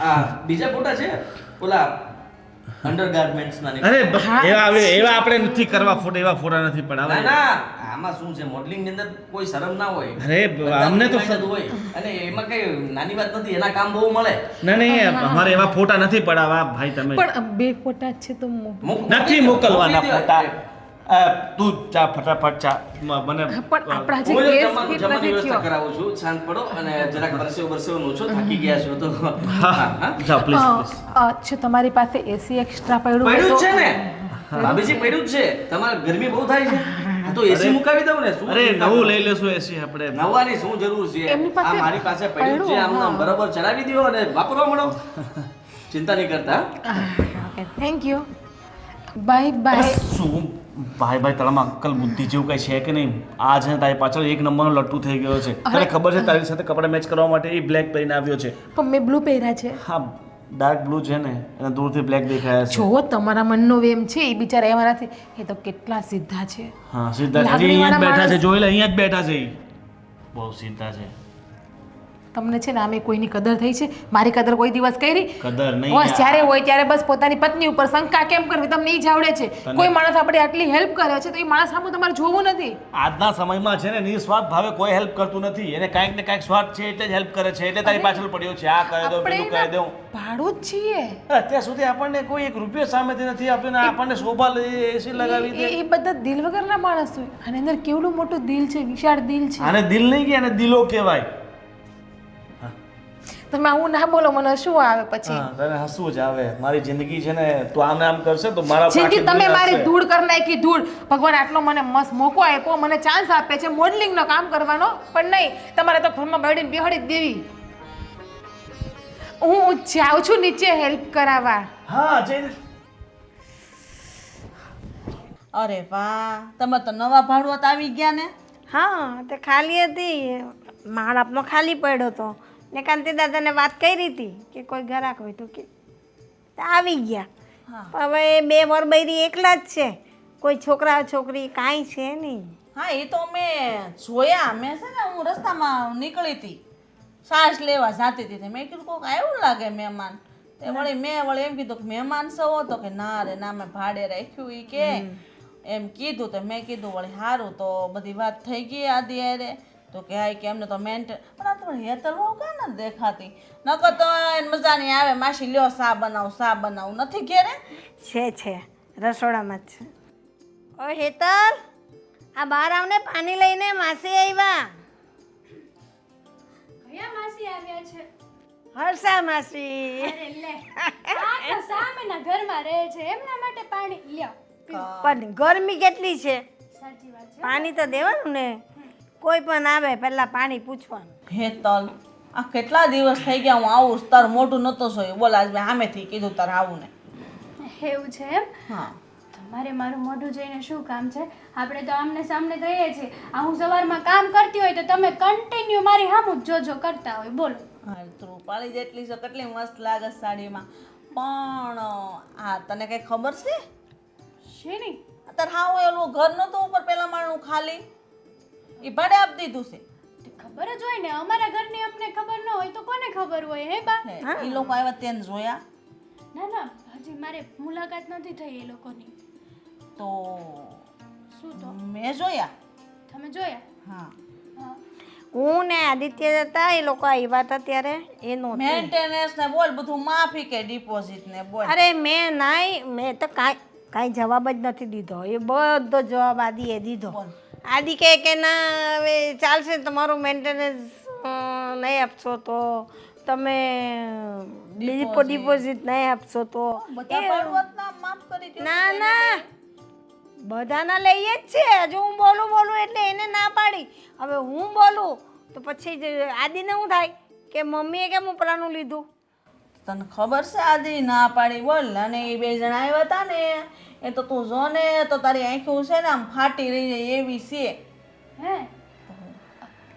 આ બીજા ફોટા છે ઓલા અંડરગાર્મેન્ટ્સ ના. અરે એવા આપણે નથી કરવા ફોટા, એવા ફોટા નથી ના પડાવવા. ના, આમાં શું છે, મોડલિંગ ની અંદર કોઈ શરમ ના હોય. અરે અમને તો બધા હોય અને એમાં કઈ નાની વાત નથી. એના કામ બહુ મળે. નહીં અમારે એવા ફોટા નથી પડાવવા ભાઈ. તમે પણ 2 ફોટા જ છે તો નથી મોકલવાના મોકલી દો. ફોટા. તું ચા ફટાફટ ચા મને પણ આપણા જે હું ગેસ જમવાનું ફિટ જમવાની નથી વ્યવસ્થા થયો. કરાવું છું. શાંત પડો અને જરાક પરસેવો નો છો, થાકી ગયા છો તો. હા હા. જાઓ પ્લીઝ. અચ્છા તમારી પાસે એસી એક્સ્ટ્રા પડ્યું હોય પડ્યું જ તો છે ને ભાભીજી, પડ્યું જ છે. તમારે ગરમી બહુ થાય છે તો એસી મુકાવી દઉં ને. શું અરે ચિંતા નવું કરો? લઈ લેશું એસી આપણે. નવાની શું જરૂર છે? એમની પાસે આ મારી પાસે પડ્યું છે. આમ પડ્યું, બરાબર ચલાવી દો અને વાપરવા મળો. ચિંતા નહીં કરતા. Okay thank you bye bye. શું ભાઈ તારામાં અક્કલ બુદ્ધિ જેવું કઈ છે કે નહીં? આ છે ને તારી પાછળ 1 નંબરનો લટ્ટુ થઈ ગયો છે. તને ખબર છે તારી સાથે કપડા મેચ કરવા માટે એ બ્લેક પહેરીને આવ્યો છે. પણ મેં બ્લુ પહેર્યા છે. હા ડાર્ક બ્લુ છે ને એને દૂરથી બ્લેક દેખાય છે. જો તમારા મનનો વેમ છે એ બિચારા એવા નથી. એ તો કેટલા સીધા છે. હા સીધા હજી અહીંયા જ બેઠા છે. જોઈ લે અહીંયા જ બેઠા છે ઈ. બહુ સીધા છે. તમને છે ને આમે કોઈની કદર થઈ છે? મારી કદર કોઈ દિવસ કરી? કદર નહીં બસ યાર. જ્યારે હોય ત્યારે બસ પોતાની પત્ની ઉપર શંકા કેમ કરવી તમને ઈ જ આવડે છે. કોઈ માણસ આપણે આટલી હેલ્પ કરે છે તો એ માણસ સામું તમારે જોવું નથી. આજના સમયમાં છે ને નિસ્વાર્થ ભાવે કોઈ હેલ્પ કરતું નથી. એને કાંઈક ને કાંઈક સ્વાર્થ છે એટલે જ હેલ્પ કરે છે, એટલે તારી પાછળ પડ્યો છે. આ કરી દઉં, પેલું કરી દઉં. ભાડું જ છીએ. અત્યાર સુધી આપણને કોઈ એક રૂપિયો સામેથી નથી આપ્યો ને આપણને શોભા લઈ એસી લગાવી દે. એ બધા દિલ વગરના માણસ હોય. આની અંદર કેવડું મોટું દિલ છે, વિશાળ દિલ છે. આને દિલ નહીં કે આને દિલો કહેવાય. તમે આવું ના બોલો, મને શું આવે પછી? હા, તને હસવું જ આવે. મારી જિંદગી છે ને તું આમ ને આમ કરશે તો મારા જિંદગી પાછી તમે દુનિયા મારી હશે. ધૂળ કરી નાખી, ધૂળ. ભગવાન આટલો મને મસ્ત મોકો આપ્યો, મને ચાન્સ આપે છે મોડલિંગનો કામ કરવાનો, પણ નહીં, તમારે તો ઘરમાં બેડીને બેહાડી જ દેવી. હું જાઉં છું નીચે હેલ્પ કરાવવા. હા જઈને અરે વાહ, તમે તો નવા ભાડુઆત આવી ગયા ને. હા તે ખાલી હતી, માળાપનો ખાલી પડ્યો હતો ને કાંતિ દાદાને વાત કરી હતી કે કોઈ ગ્રાહક હોય તો કે તો આવી ગયા. હવે બે વરબૈરી એકલા જ છે, કોઈ છોકરા છોકરી કાંઈ છે નહીં. હા એ તો મેં જોયા. મેં છે ને હું રસ્તામાં નીકળી હતી, શ્વાસ લેવા જાતી હતી. મેં કીધું કોક આવ્યું લાગે મહેમાન. તે વળી મેં એમ કીધું કે મહેમાન સૌ તો કે ના રે ના, મેં ભાડે રાખ્યું એ કે એમ કીધું. તો મેં કીધું વળી સારું, તો બધી વાત થઈ ગઈ આદિ અરે. તો કે હા કે એમને તો મેન્ટેન, પણ આ તમારી હેતર બહુ કાં નથી દેખાતી. નકર તો એને મજા નહીં આવે. માસી લ્યો સા બનાવું નથી ઘેરે. છે રસોડામાં જ છે. ઓ હેતલ, આ બહાર આવને, પાણી લઈને, માસી આવ્યા. કયા માસી આવ્યા છે? હર્ષા માસી. અરે લે, આ તો સામેના ઘરમાં રહે છે, એમના માટે પાણી લ્યો. પણ ગરમી કેટલી છે, સાચી વાત છે. પાણી તો દેવાનું ને. કોઈ પણ આવે પહેલા પાણી પૂછવાનું. હેતલ, આ કેટલા દિવસ થઈ ગયા હું આવું, તારું મોઢું નહોતો જોયું. બોલ આજ મેં સામેથી કીધું તારે આવું ને. એવું છે એમ? હા તમારે મારું મોઢું જોઈને શું કામ છે? આપણે તો આમને સામને કહીએ છીએ. આ હું સવારમાં કામ કરતી હોય તો તમે કન્ટિન્યુ મારી સામું જ જોજો કરતા હોય. બોલો. હા તું રૂપાળી જેટલી છે, કેટલી મસ્ત લાગે સાડીમાં. પણ આ તને કઈ ખબર છે? શેની? અત્યારે હા હું એલું ઘર નહોતું ઉપર પેલા માળનું ખાલી, એ ભાડે આપી દીધું છે. ખબર જ હોય ને, અમારા ઘરની અમને ખબર ન હોય તો કોને ખબર હોય? હે બા? એ લોકો આવ્યા તેને જોયા ના ના, હજી મારે મુલાકાત નથી થઈ એ લોકોની. તો શું તો? મેં જોયા. તમે જોયા? હા હા. હું ને આદિત્ય હતા, એ લોકો આવ્યા હતા ત્યારે એ નહોતી. મેન્ટેનન્સ ને બોલ બધું માફી કે ડિપોઝિટ ને બોલ. અરે મેં તો કાંઈ જવાબ જ નથી દીધો. એ બધો જવાબ આદિએ દીધો. બોલ. આદિ કહે કે ના હવે ચાલશે, તમારું મેન્ટેનન્સ નહીં આપશો તો, તમે ડિપોઝિટ નહીં આપશો તો. બધા ભાડુઆતના માફ કરી દો. ના ના, બધાના લઈએ જ છે. હજુ હું બોલું એટલે એને ના પાડી. હવે હું બોલું તો પછી આદિને શું થાય કે મમ્મીએ કેમ ઉપરાનું લીધું. તને ખબર છે આદિ ના પાડી બોલ. અને એ બે જણા આવ્યા હતા ને, એ તો તું જો ને તો તારી આંખો છે ને આમ ફાટી રહી જાય એવી છે. હે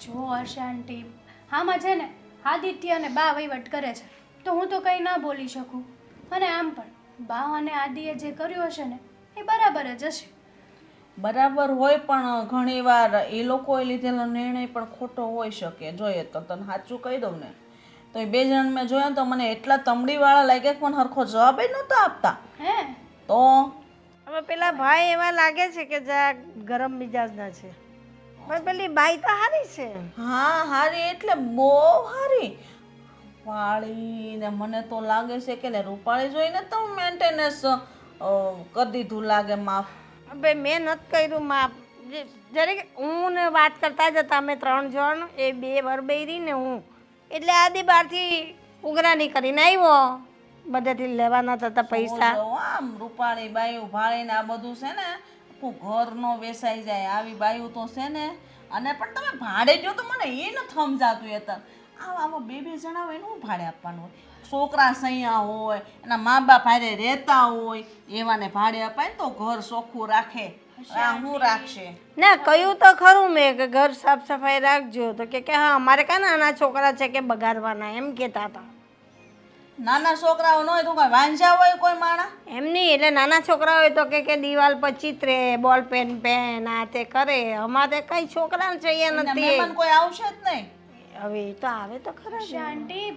જો હર્ષા આંટી, આમાં છે ને આદિત્ય અને બા વહીવટ કરે છે તો હું તો કંઈ ના બોલી શકું. અને આમ પણ બા અને આદિએ જે કર્યું હશે ને એ બરાબર જ હશે. બરાબર હોય પણ ઘણી વાર એ લોકોએ લીધેલો નિર્ણય પણ ખોટો હોઈ શકે. જોઈએ તો તને સાચું કહી દઉં ને તો એ બે જણ મેં જોયા તો મને એટલા તમડીવાળા લાગ્યા કે મને હરખો જવાબ નહોતો આપતા. હે તો હવે પેલા ભાઈ એવા લાગે છે કે જા ગરમ મિજાજના છે, પણ પેલી બાઈ તો સારી છે. હા હારી એટલે બહુ હારી વાળી ને. મને તો લાગે છે કે ને રૂપાળી જોઈને તો મેન્ટેનન્સ કરી દીધું લાગે માફ. હવે મેં નથી કર્યું માપ. જરીક હું ને વાત કરતા જ હતા અમે 3 જણ, એ 2 વરબૈરી ને હું. એટલે આદિ બહારથી ઉઘરાણી કરીને આવ્યો, બધેથી લેવાના હતા પૈસા. આમ રૂપાળી બાયું ભાળીને આ બધું છે ને આખું ઘર નો વેસાઈ જાય આવી બાયું તો છે ને. અને પણ તમે ભાડે જો તો મને એ નથી સમજાતું. આમાં બે જણા હોય ને હું ભાડે આપવાનું હોય? છોકરા સૈયા હોય, એના મા બાપ હારે રહેતા હોય, એવાને ભાડે અપાય ને તો ઘર ચોખ્ખું રાખે. આ હું રાખશે? ના કહ્યું તો ખરું મેં કે ઘર સાફ સફાઈ રાખજો. તો કે હા અમારે કાં નાના છોકરા છે કે બગાડવાના, એમ કહેતા હતા. નાના છોકરાઓ ન હોય તો કોઈ વાંઝા હોય કોઈ માણા? એમ નહીં, એટલે નાના છોકરા હોય તો કે દિવાલ પર ચિત્રે, બોલ પેન આ તે કરે. અમારે કઈ છોકરાને જોઈએ એના નથી. મહેમાન કોઈ આવશે જ નહીં. હવે એ તો આવે તો ખરા જ. આંટી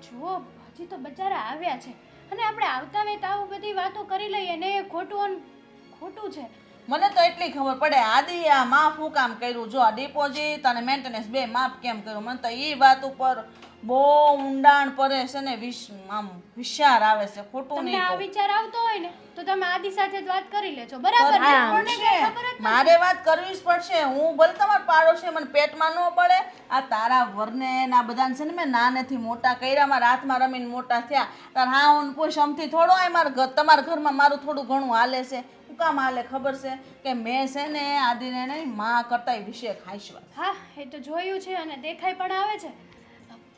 જુઓ હજી તો બચારા આવ્યા છે અને આપણે આવતા વેત આવું બધી વાતો કરી લઈએ ને એ ખોટું છે. મને તો એટલી ખબર પડે આદિ આ માફ હું કામ કર્યું, જો આ ડિપોઝિટ અને મેન્ટેનન્સ બે માફ કેમ કર્યું. મને તો એ વાત ઉપર બહુ ઊંડાણ પડે છે ને આમ વિચાર આવે છે. ખોટું તમને નહીં આ કહું. વિચાર આવતો હોય ને તો તમે આદિ સાથે જ વાત કરી લેજો, બરાબર ને? આપણને કઈ ખબર જ મારે વાત કરવી જ પડશે. હું ભલે તમારો પાડોશી મને પેટમાં ન પડે. આ તારા વરને ના બધાને છે ને મેં નાનેથી મોટા કર્યા, મારા હાથમાં રમીને મોટા થયા. તાર હા હું પૂછ અમથી થોડો આ મારા તમારા ઘરમાં મારું થોડું ઘણું હાલે છે. શું કામ હાલે ખબર છે કે મેં છે ને આદિને નહીં માં કરતા વિશે ખાઈશ. હા એ તો જોયું છે અને દેખાઈ પણ આવે છે.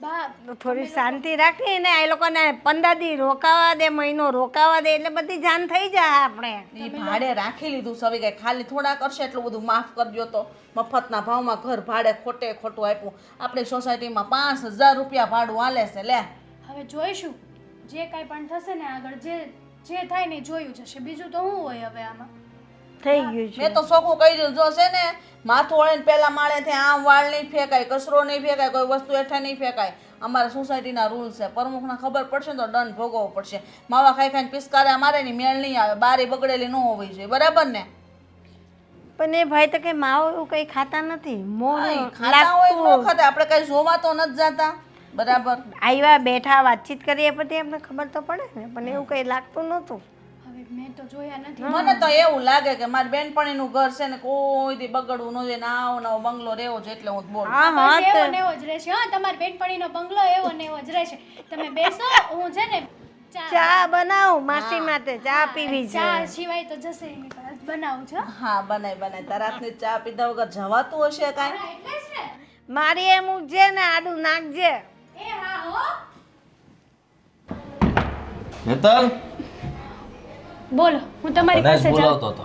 બા થોડી શાંતિ રાખી ને એ લોકોને 15 દી રોકાવા દે, મહિનો રોકાવા દે એટલે બધી જાન થઈ જાય. આપણે એ ભાડે રાખી લીધું સવી ગઈ. ખાલી થોડા કરશે એટલું બધું માફ કરજો તો. મફતના ભાવમાં ઘર ભાડે ખોટું આપ્યું. આપણી સોસાયટીમાં 5000 રૂપિયા ભાડું હાલે છે. લે હવે જોઈશું જે કાંઈ પણ થશે ને આગળ જે થાય ને જોયું જશે. બીજું તો શું હોય હવે આમાં? થઈ ગયું છે. મેં તો સોખું કહી દીધું, જો છે ને માથું વળીને પહેલા માળેથી આમ વાળ નહીં ફેંકાય, કચરો નહીં ફેંકાય, કોઈ વસ્તુ હેઠે નહીં ફેંકાય. અમારા સોસાયટીના રૂલ છે. પ્રમુખને ખબર પડશે ને તો દંડ ભોગવવો પડશે. માવા ખાઈને પિસ્કારા મારે ની મેળ નહીં આવે. બારી બગડેલી ન હોવી જોઈએ, બરાબર ને? પણ એ ભાઈ તો કઈ માવો એવું કઈ ખાતા નથી. મોઢું ખાતા હોય ન ખાતા, આપણે કઈ જોવા તો નથી જાતા, બરાબર? આવ્યા બેઠા વાતચીત કરીએ પછી એમને ખબર તો પડે ને, પણ એવું કઈ લાગતું નહોતું. હવે મેં તો જોયા નથી. મને તો એવું લાગે કે મારી બેનપણીનું ઘર છે ને કોઈ દી બગડવું ન જોઈએ. આવો નવો બંગલો રહેવો છે એટલે હું બોલું. હા હા બસ એવો ને એવો જ રહેશે. હા તમારી બેનપણીનો બંગલો એવો ને એવો જ રહેશે. તમે બેસો, હું છે ને ચા બનાવ માસી માટે. ચા પીવી છે. ચા સિવાય તો જશે નહીં, પણ આજ બનાવું છું. હા બનાય તરાતની ચા પીધા વગર જવાતું હશે કાંઈ? હા, એટલે જ ને. મારી એમ ઉગજે ને આડું નાખજે. એ હા હો. હેતલ બોલો, હું તમારી કદાચ પાસે જાઉં. બોલાવતો હતો.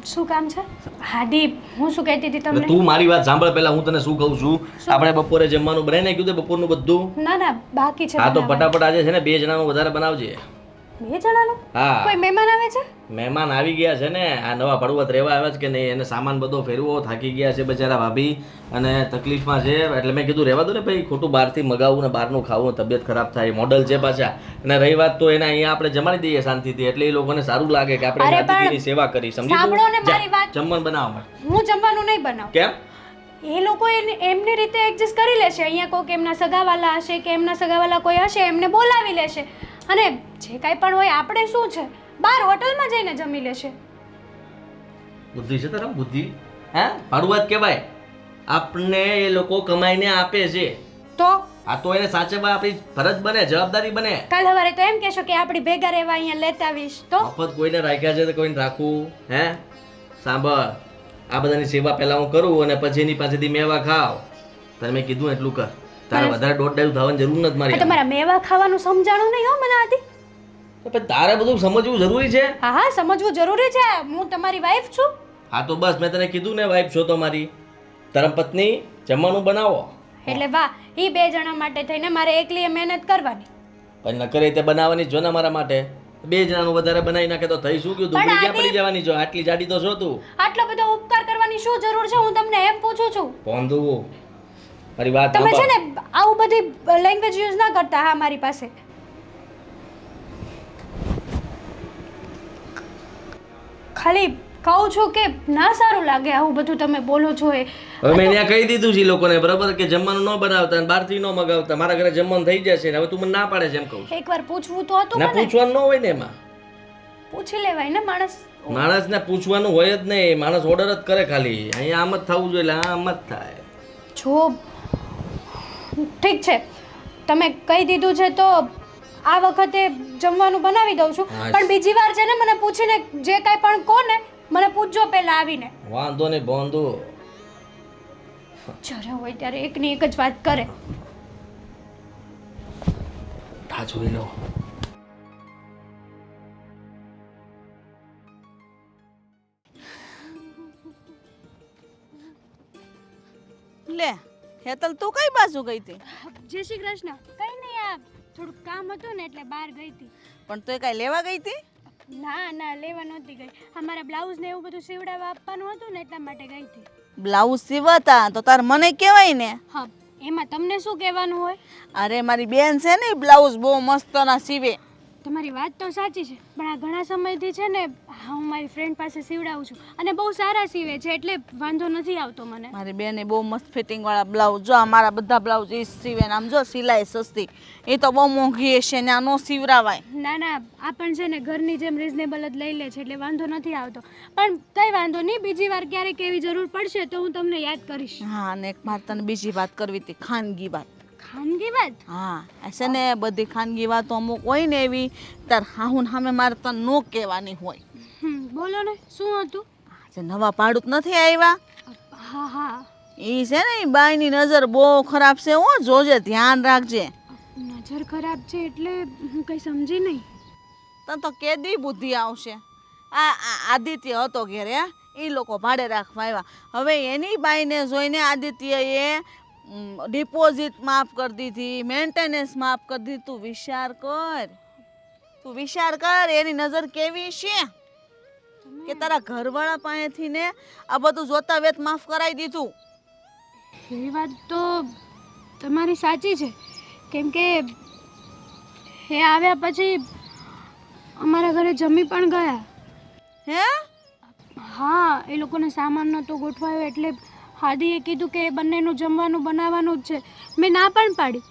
શું કામ છે? હાદી, હું શું કહેતી હતી એટલે તમને? તું મારી વાત સાંભળ પહેલા. હું તને શું કહું છું, આપણે બપોરે જમવાનું બનાવી નાખ્યું છે બપોરનું બધું? ના ના બાકી છે. હા તો બનાવવાનું. ફટાફટ આજે છે ને 2 જણાનું વધારે બનાવજે. 2 જણાનું? હા કોઈ મહેમાન આવે છે? મહેમાન આવી ગયા છે ને, આ નવા ભડવત રહેવા આવ્યા છે કે નહીં, એને સામાન બધો ફેરવો, થાકી ગયા છે બચારા ભાભી અને તકલીફમાં છે. એટલે મેં કીધું રહેવા દો ને ભાઈ, ખોટું બહારથી મગાવવું ને બહારનું ખાવું, તબિયત ખરાબ થાય. મોડલ છે પાછા. અને રહી વાત તો એને અહીંયા આપણે જમાડી દઈએ શાંતિથી, એટલે એ લોકોને સારું લાગે કે આપણે અરે પણ અતિથિની સેવા કરી. સમજી સાંભળો ને તું? મારી વાત. જમવાનું બનાવવા માટે. હું જમવાનું નહીં બનાવું. કેમ? એ લોકો એમની રીતે એડજસ્ટ કરી લેશે. અહીંયા કોઈક એમના સગાવાલા હશે કે એમના સગાવાલા કોઈ હશે, એમને બોલાવી લેશે. અને જે કાંઈ પણ હોય આપણે શું છે, બહાર હોટલમાં જઈને જમી લેશે. બુદ્ધિ છે તારા? બુદ્ધિ? હે ભાડુઆત કહેવાય. આપણને એ લોકો કમાઈને આપે છે. તો આ તો એને સાચવવા આપણી ફરજ બને, જવાબદારી બને. કાલ સવારે તો એમ કહેશો કે આપણી ભેગા રહેવા અહીંયા લેતા આવીશ. તો મફત કોઈને રાખ્યા છે તો કોઈને રાખવું? હે સાંભળ, આ બધાની સેવા પહેલા હું કરું અને પછી એની પાસેથી મેવા ખાવ. તને મેં કીધું એટલું કર. તારે વધારે દોઢ ડાયું થવાની જરૂર નથી આ મારી. તમારા મેવા ખાવાનું સમજાણું નહીં હો મને આદી. પણ તારે બધું સમજવું જરૂરી છે. હા હા સમજવું જરૂરી છે. હું તમારી વાઈફ છું. હા તો બસ મેં તને કીધું ને, વાઈફ છો તો મારી. તારા પત્ની જમવાનું બનાવો. એટલે વાહ, એ 2 જણા માટે થઈને મારે એકલીએ મહેનત કરવાની. પણ ન કરે તે બનાવવાની જ જો ને મારા માટે. 2 જણાનું વધારે બનાવી નાખે તો થઈ શું ગયું? તું ક્યાં પડી જવાની છો? આટલી જાડી તો છો તું. આટલો બધો ઉપકાર કરવાની શું જરૂર છે? હું તમને એમ પૂછું છું. પોંધું મારી વાત તમે છે સાંભળ. ને આવું બધી લેંગ્વેજ યુઝ ના કરતા. હા મારી પાસે ખાલી કહું છું કે ના સારું લાગે આવું બધું તમે બોલો છો. એ હવે મેં ત્યાં કહી દીધું છે એ લોકોને, બરાબર, કે જમવાનું ન બનાવતા અને બહારથી ન મગાવતા. મારા ઘરે જમવાનું થઈ જશે ને હવે તું મને ના પાડે છે એમ કહું છું. એકવાર પૂછવું તો હતું ના મને. પૂછવાનું ન હોય ને એમાં. પૂછી લેવાય ને માણસ. માણસને પૂછવાનું હોય જ નહીં. માણસ ઓર્ડર જ કરે ખાલી. અહીંયા આમ જ થવું જોઈએ એટલે આમ જ થાય. જો ઠીક છે તમે કહી દીધું છે તો આ વખતે જમવાનું બનાવી દઉં છું. હા. પણ બીજી વાર છે ને મને પૂછીને જે કાંઈ પણ કહો ને મને પૂછજો પહેલા આવીને. વાંધો નહીં બોંધુ. જ્યારે હોય ત્યારે એકની એક જ વાત કરે. આ જોઈ લો. લે હેતલ તું કઈ બાજુ ગઈ હતી? જય શ્રી કૃષ્ણ. કઈ નહીં, આ થોડુંક કામ હતું ને એટલે બહાર ગઈ હતી. પણ તું કાંઈ લેવા ગઈ હતી? ના ના લેવા નહોતી ગઈ. અમારા બ્લાઉઝ ને એવું બધું સીવડાવવા આપવાનું હતું ને એટલા માટે ગઈ હતી. બ્લાઉઝ સીવતા તો તાર મને કહેવાય ને. હા, એમાં તમને શું કહેવાનું હોય? અરે મારી બેન છે ને બ્લાઉઝ બહુ મસ્તના સીવે. તમારી વાત તો સાચી છે, પણ આ ઘણા સમયથી છે ને હું મારી ફ્રેન્ડ પાસે સીવડાવું છું અને બહુ સારા સીવે છે એટલે વાંધો નથી આવતો મને. મારી બેને બહુ મસ્ત ફિટિંગ વાળા બ્લાઉઝ, જો મારા બધા બ્લાઉઝ એ સીવે ને આમ જો સિલાઈ સસ્તી, એ તો બહુ મોંઘી હશે ને આ નો સીવરાવાય. ના ના, આ પણ છે ને ઘરની જેમ રિઝનેબલ જ લઈ લે છે એટલે વાંધો નથી આવતો. પણ કંઈ વાંધો નહીં, બીજી વાર ક્યારેક એવી જરૂર પડશે તો હું તમને યાદ કરીશ. હા, અને એક મારે તને બીજી વાત કરવી હતી, ખાનગી વાત. ખાનગી વાત? હા, છે ને બધી ખાનગી વાતો અમુક હોય ને એવી તાર હાહુન સામે મારે તને નો કહેવાની હોય. બોલો ને, શું હતું? જે નવા ભાડુત નથી આવ્યા, હા હા. એ છે ને એ બાઈની નજર બહુ ખરાબ છે, હો જોજે, ધ્યાન રાખજે. નજર ખરાબ છે એટલે હું કંઈ સમજી નહીં. તને તો કેદી બુદ્ધિ આવશે. આ આદિત્ય હતો ઘેરે, એ લોકો ભાડે રાખવા આવ્યા. હવે એની બાઈને જોઈને આદિત્યએ ડિપોઝિટ માફ કરી દીધી, મેન્ટેનન્સ માફ કરી દીધી. તું વિચાર કર એની નજર કેવી છે કે તારા ઘરવાળા પાસેથી ને આ બધું જોતા વેત માફ કરાવી દીધું. એ વાત તો તમારી સાચી છે, કેમ કે એ આવ્યા પછી અમારા ઘરે જમી પણ ગયા. હે? હા, એ લોકોને સામાન નહોતો ગોઠવાયો એટલે હાદીએ કીધું કે એ બંનેનું જમવાનું બનાવવાનું જ છે. મેં ના પણ પાડી,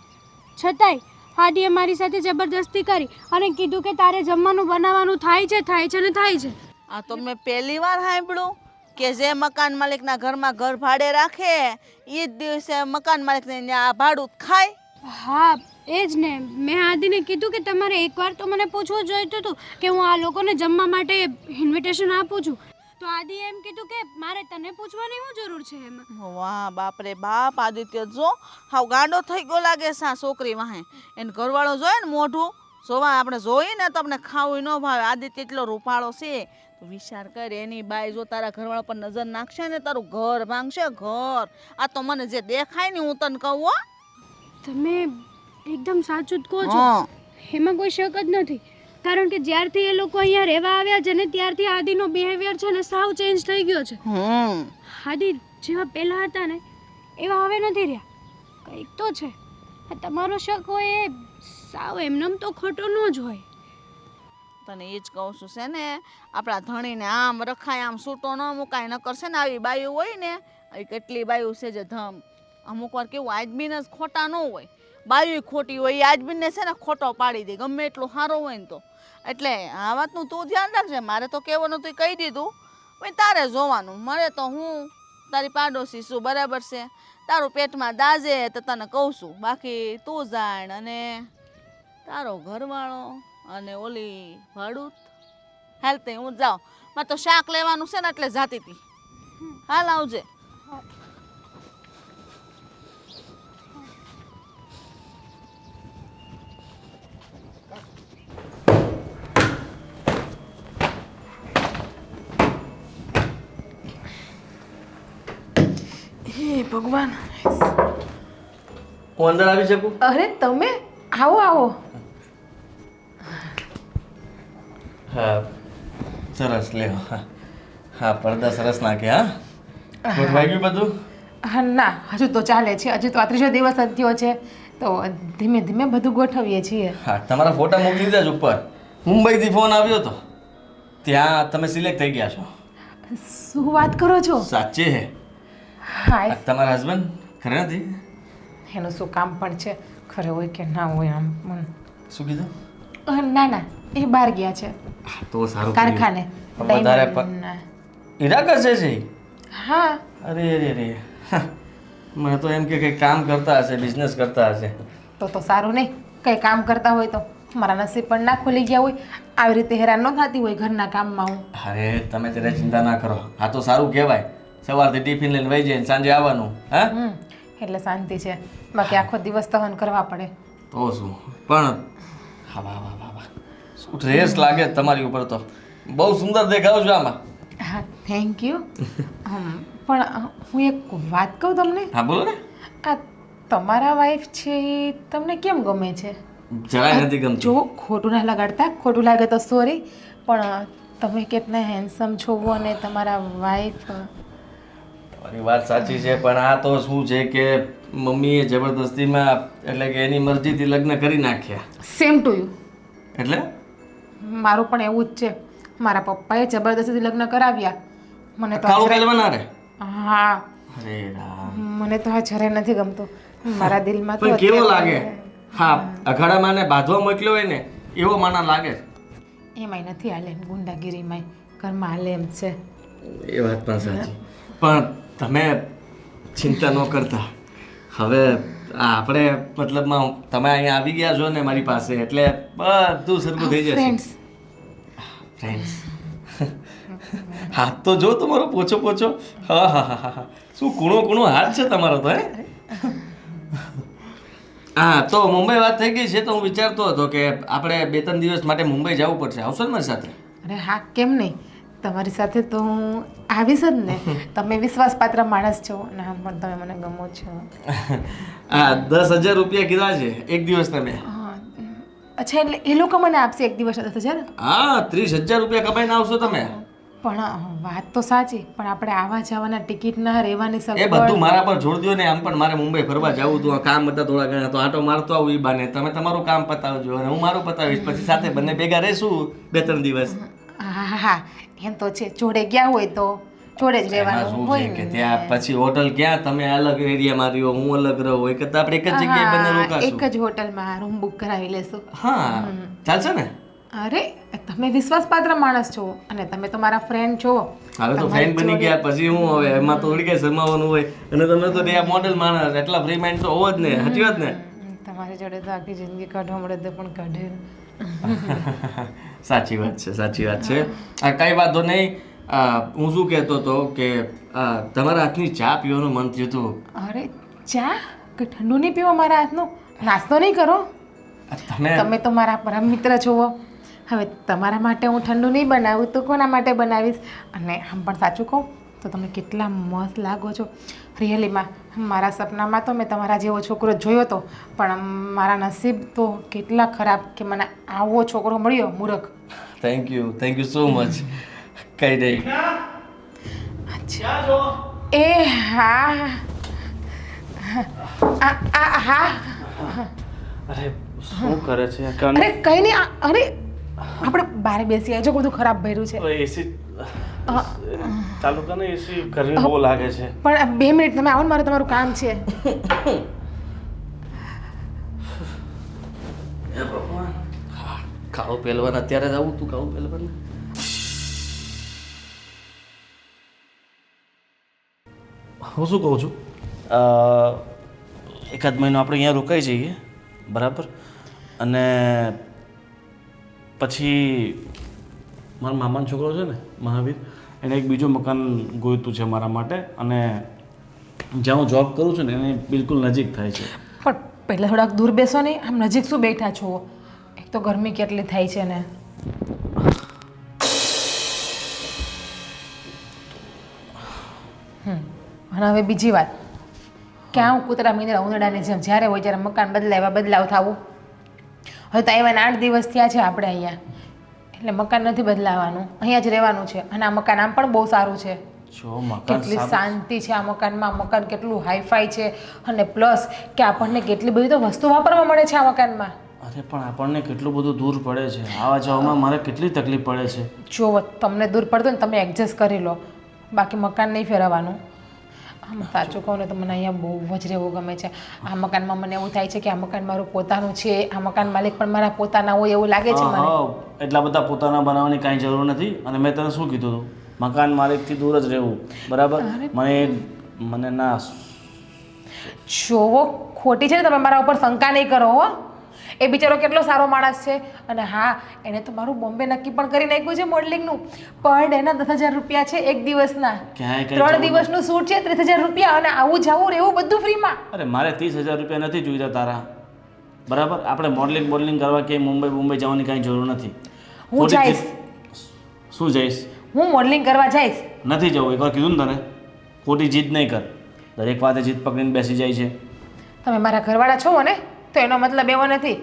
છતાંય હાદીએ મારી સાથે જબરદસ્તી કરી અને કીધું કે તારે જમવાનું બનાવવાનું થાય છે ને થાય છે. આ તો મેં પહેલી વાર સાંભળ્યું કે જે મકાન માલિકના ઘરમાં ઘર ભાડે રાખે એ જ દિવસે મકાન માલિકને આ ભાડું ખાય. હા, એ જ ને. મેં આદિને કીધું કે તમારે એકવાર તો મને પૂછવું જોઈતું હતું કે હું આ લોકોને જમવા માટે ઇન્વિટેશન આપું છું. તો આદિએ એમ કીધું કે મારે તને પૂછવાની શું જરૂર છે એમાં. વાહ બાપ રે બાપ, આદિત્ય જો હાવ ગાંડો થઈ ગયો લાગે છે આ છોકરી વાહે. એને ઘરવાળો જોઈએ ને મોઢું જોવા, આપણે જોઈએ ને તો આપણે ખાવું ન ભાવે. આદિત્ય એટલો રૂપાળો છે, તો વિચાર કર એની બાઈ જો તારા ઘરવાળા પર નજર નાખશે ને તારું ઘર ભાંગશે, ઘર. આ તો મને જે દેખાય ને હું તને કહું. તમે એકદમ સાચું જ કહો છો, એમાં કોઈ શક જ નથી. કારણ કે જ્યારથી એ લોકો અહીંયા રહેવા આવ્યા છે ને ત્યારથી આદિનો બિહેવિયર છે ને સાવ ચેન્જ થઈ ગયો છે. આદિ જેવા પહેલા હતા ને એવા હવે નથી રહ્યા. કંઈક તો છે. તમારો શક હોય એ સાવ એમનેમ તો ખોટો ન જ હોય. તને એ જ કહું છું છે ને, આપણા ધણીને આમ રખાય, આમ છૂટો ન મુકાય. ન કરશે ને આવી બાયું હોય ને, આવી કેટલી બાયું છે જે ધમ અમુક વાર કેવું આજમીને જ ખોટા ન હોય, બાયું ખોટી હોય, એ આજમીને છે ને ખોટો પાડી દે ગમે એટલું સારો હોય ને તો. એટલે આ વાતનું તું ધ્યાન રાખજે. મારે તો કહેવાનું તું કહી દીધું, ભાઈ તારે જોવાનું. મારે તો હું તારી પાડોશી છું, બરાબર છે. તારું પેટમાં દાજે તો તને કહું છું, બાકી તું જાણ. અને તારો ઘરવાળો અને ઓલી ભાડુત હાલ તે હું જાઉં. મારે તો શાક લેવાનું છે ને એટલે જાતી હતી. હાલ આવજે. હે ભગવાન, હું અંદર આવી શકું? અરે તમે આવો આવો. હા સરસ, લ્યો. હા, પડદા સરસ નાખે. હા, ગોઠવાઈ ગયું બધું? હા ના, હજુ તો ચાલે છે. હજુ તો આ ત્રીજો દિવસ જ થયો છે, તો ધીમે ધીમે બધું ગોઠવીએ છીએ. હા, તમારા ફોટા મોકલી દીધા જ ઉપર. મુંબઈથી ફોન આવ્યો હતો, ત્યાં તમે સિલેક્ટ થઈ ગયા છો. શું વાત કરો છો? સાચે હે? હા, તમારા હસબન્ડ ખરે નથી? એનું શું કામ પણ છે, ખરે હોય કે ના હોય. આમ મને શું કીધું? ના ના, એ બહાર ગયા છે તો સારું, કારખાને. વધારે હીરા કરશે છે? હા. અરે અરે અરે, મને તો એમ કે કંઈક કામ કરતા હશે, બિઝનેસ કરતા હશે. તો સારું નહીં, કંઈ કામ કરતા હોય તો મારા નસીબ પણ ના ખુલી ગયા હોય. આવી રીતે હેરાન ન થતી હોય ઘરના કામમાં હું. અરે તમે ત્યારે ચિંતા ના કરો, આ તો સારું કહેવાય. સવારથી ટિફિન લઈને વહી જાય, સાંજે આવવાનું. હા, એટલે શાંતિ છે. બાકી આખો દિવસ સહન કરવા પડે. તો શું. પણ હા, વાહ વાહ વાહ વાહ, શું ડ્રેસ લાગે તમારી ઉપર, તો બહુ સુંદર દેખાવ છો આમાં. હા, થેન્ક યુ. પણ હું એક વાત કહું તમને. હા બોલો ને. આ તમારા વાઈફ છે એ તમને કેમ ગમે છે? જરાય નથી ગમતું. જો ખોટું ના લગાડતા, ખોટું લાગે તો સોરી, પણ તમે કેટલા હેન્ડસમ છો અને તમારા વાઈફ. તમારી વાત સાચી છે, પણ આ તો શું છે કે મમ્મીએ જબરદસ્તીમાં એટલે કે એની મરજીથી લગ્ન કરી નાખ્યા. Same to you. એટલે મારું પણ એવું જ છે. મારા પપ્પાએ જબરદસ્તીથી લગ્ન કરાવ્યા. મને તો કાળું પહેલવાન હારે? હા, અરે રામ. મને તો આ જરાય નથી ગમતું. મારા દિલમાં તો પણ કેવો અત્યારે- લાગે? હા, અખાડામાં ને બાંધવા મોકલ્યો હોય ને એવો માના લાગે છે. એમાંય નથી હાલે, ગુંડાગીરીમાંય ઘરમાં હાલે એમ છે. એ વાત પણ સાચી, પણ તમે ચિંતા ન કરતા. હવે આપણે મતલબમાં તમે અહીંયા આવી ગયા છો ને મારી પાસે, એટલે બધું સરખું થઈ જશે. Friends, friends. હાથ તો જો તમારો પોચો પોચો. હા હા હા હા, શું કૂણો કૂણો હાથ છે તમારો તો. હે હા, તો મુંબઈ વાત થઈ ગઈ છે તો હું વિચારતો હતો કે આપણે 2-3 દિવસ માટે મુંબઈ જવું પડશે. આવશો ને મારી સાથે? અરે હા, કેમ નહીં? તમારી સાથે તો હું આવીશ જ ને. તમે વિશ્વાસપાત્ર માણસ છો અને આમ પણ તમે મને ગમો છો. હા, 10,000 રૂપિયા કીધા છે એક દિવસના મેં. અચ્છા, એટલે એ લોકો મને આપશે એક દિવસ 10,000? હા, 30,000 રૂપિયા કમાઈને આવશો તમે. પણ વાત તો સાચી, પણ આપણે આવા જવાના ટિકિટના રહેવાની એ સગવડ બધું મારા પર છોડ દો ને. આમ પણ મારે મુંબઈ ફરવા જવું હતું, કામ હતા થોડા ઘણા, તો આટો મારતો આવું ઈ બાને. તમે તમારું કામ પતાવજો અને હું મારું પતાવીશ, પછી સાથે બંને ભેગા રહેશું 2-3 દિવસ. હા હા હા, એમ તો છે. જોડે ગયા હોય તો જોડે જ એમાં રહેવાનું શું હોય છે કે ને. ત્યાં પછી હોટલ ક્યાં, તમે અલગ એરિયામાં રહ્યો, હું અલગ રહું, એક જ આપણે એક જ જગ્યાએ બંને હા, રોકાશું. એક જ હોટલમાં રૂમ બુક કરાવી લેશું. હા, ચાલશે ને? અરે, તમે વિશ્વાસપાત્ર માણસ છો અને તમે તો મારા ફ્રેન્ડ છો. હવે તો ફ્રેન્ડ બની ગયા પછી હું હવે એમાં તો થોડી કઈ શરમાવાનું હોય. અને તમે તો ત્યાં મોડેલ માણસ, એટલા ફ્રી માઇન્ડ તો હોવો જ ને. સાચી વાત ને? તમારી જોડે તો આખી જિંદગી કાઢવા મળે તો પણ કાઢે. સાચી વાત છે, સાચી વાત છે. આ કઈ વાંધો નહીં. હું શું કહેતો હતો કે તમારા હાથની ચા પીવાનું મન થયું હતું. અરે, ચા કે ઠંડુ નહીં પીવો મારા હાથનું? નાસ્તો નહીં કરો? તમે તો મારા પરમ મિત્ર છો. હવે તમારા માટે હું ઠંડુ નહીં બનાવું તો કોના માટે બનાવીશ? અને આમ પણ સાચું કહું તો તમે કેટલા મસ્ત લાગો છો. રિયલીમાં મારા સપનામાં તો મેં તમારા જેવો છોકરો જોયો હતો, પણ મારા નસીબ તો કેટલા ખરાબ કે મને આવો છોકરો મળ્યો, મૂર્ખ. Thank you so much. કઈ નહીં. એ હા હા. અરે શું કરે છે? અરે કંઈ નહીં. અરે આપણે બહાર બેસી આવજો, બધું ખરાબ ભર્યું છે. એસી ચાલુ કર ને. એસી ગરમી બહુ લાગે છે. પણ 2 મિનિટ તમે આવો ને, મારે તમારું કામ છે. ખાવું પહેલવાન અત્યારે જ આવું તું ખાવું પહેલવાન. હું શું કહું છું, એકાદ મહિનો આપણે અહીંયા રોકાઈ જઈએ, બરાબર? અને પછી મારા મામાનો છોકરો છે ને મહાવીર, એને એક બીજું મકાન ગોઈતું છે મારા માટે, અને જ્યાં હું જોબ કરું છું ને એને બિલકુલ નજીક થાય છે. પણ પહેલાં થોડાક દૂર બેસો ને. આમ નજીક શું બેઠા છો? એક તો ગરમી કેટલી થાય છે ને. અને હવે બીજી વાત, ક્યાં હું કૂતરા મીંદડા ઉંદડાની જેમ જ્યારે હોય ત્યારે મકાન બદલાવ થવું. હવે તો આવ્યા 8 દિવસ થયા છે આપણે અહીંયા, એટલે મકાન નથી બદલાવાનું, અહીંયા જ રહેવાનું છે. અને આ મકાન આમ પણ બહુ સારું છે. જો મકાન કેટલી શાંતિ છે આ મકાનમાં. મકાન કેટલું હાઈફાઈ છે, અને પ્લસ કે આપણને કેટલી બધી તો વસ્તુ વાપરવા મળે છે આ મકાનમાં. અરે પણ આપણને કેટલું બધું દૂર પડે છે, આવા જવામાં મારે કેટલી તકલીફ પડે છે. જો તમને દૂર પડતું ને તમે એડજસ્ટ કરી લો, બાકી મકાન નહીં ફેરવવાનું. આમ સાચું કહું ને તો મને અહીંયા બહુ જ રહેવું ગમે છે. આ મકાનમાં મને એવું થાય છે કે આ મકાન મારું પોતાનું છે, આ મકાન માલિક પણ મારા પોતાના હોય એવું લાગે છે મને. એટલા બધા પોતાના બનાવવાની કાંઈ જરૂર નથી. અને મેં તને શું કીધું હતું, મકાન માલિકથી દૂર જ રહેવું, બરાબર? મને ના. જોવો, ખોટી છે ને, તમે મારા ઉપર શંકા નહીં કરો હો. એ બિચારો કેટલો સારો માણસ છે. અને હા, એને તો મારું બોમ્બે નક્કી પણ કરી નાખ્યું છે મોડલિંગનું. પર ડેના 10,000 રૂપિયા છે એક દિવસના. 3 દિવસનું શૂટ છે, 30,000 રૂપિયા. અને આવું જવું રહેવું બધું ફ્રીમાં. અરે મારે 30,000 રૂપિયા નથી જોઈતા તારા, બરાબર? આપણે મોડલિંગ કરવા કે મુંબઈ જવાની કાંઈ જરૂર નથી. હું જઈશ. શું જઈશ? હું મોડલિંગ કરવા જઈશ. નથી જવું, એકવાર કીધું ને તને. ખોટી જીદ નહીં કર. દરેક વાતે જીદ પકડીને બેસી જાય છે. તમે મારા ઘરવાળા છો ને, તો એનો મતલબ એવો નથી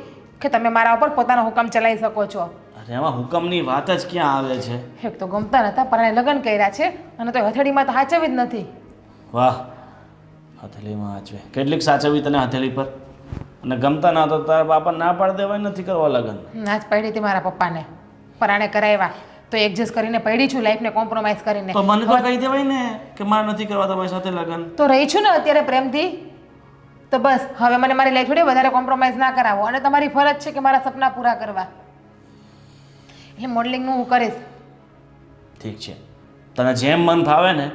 કે તમે મારા ઉપર પોતાનો હુકમ ચલાવી શકો છો. અરે એમાં હુકમની વાત જ ક્યાં આવે છે? એક તો ગમતા નતા પરાણે લગ્ન કર્યા છે અને તો હથેળીમાં તો સાચવી જ નથી. વાહ, હથેળીમાં સાચવે. કેટલીક સાચવી તને હથેળી પર? અને ગમતા ના તો તારા બાપા ના પાડી દેવાય નથી કરવા લગ્ન. ના જ પડી હતી મારા પપ્પાને, પરાણે કરાવ્યા તો એડજસ્ટ કરીને પડી છું, લાઈફને કોમ્પ્રોમાઇઝ કરીને. તો મને તો કહી દેવાય ને કે મારે નથી કરવા તમારી સાથે લગ્ન. તો રહી છું ને અત્યારે પ્રેમથી. તો બસ હવે મને મારી લાઈફ જોડે વધારે કોમ્પ્રોમાઇઝ ના કરાવો અને તમારી ફરજ છે કે મારા સપના પૂરા કરવા. એટલે મોડલિંગનું હું કરીશ. ઠીક છે, તને જેમ મન ફાવે ને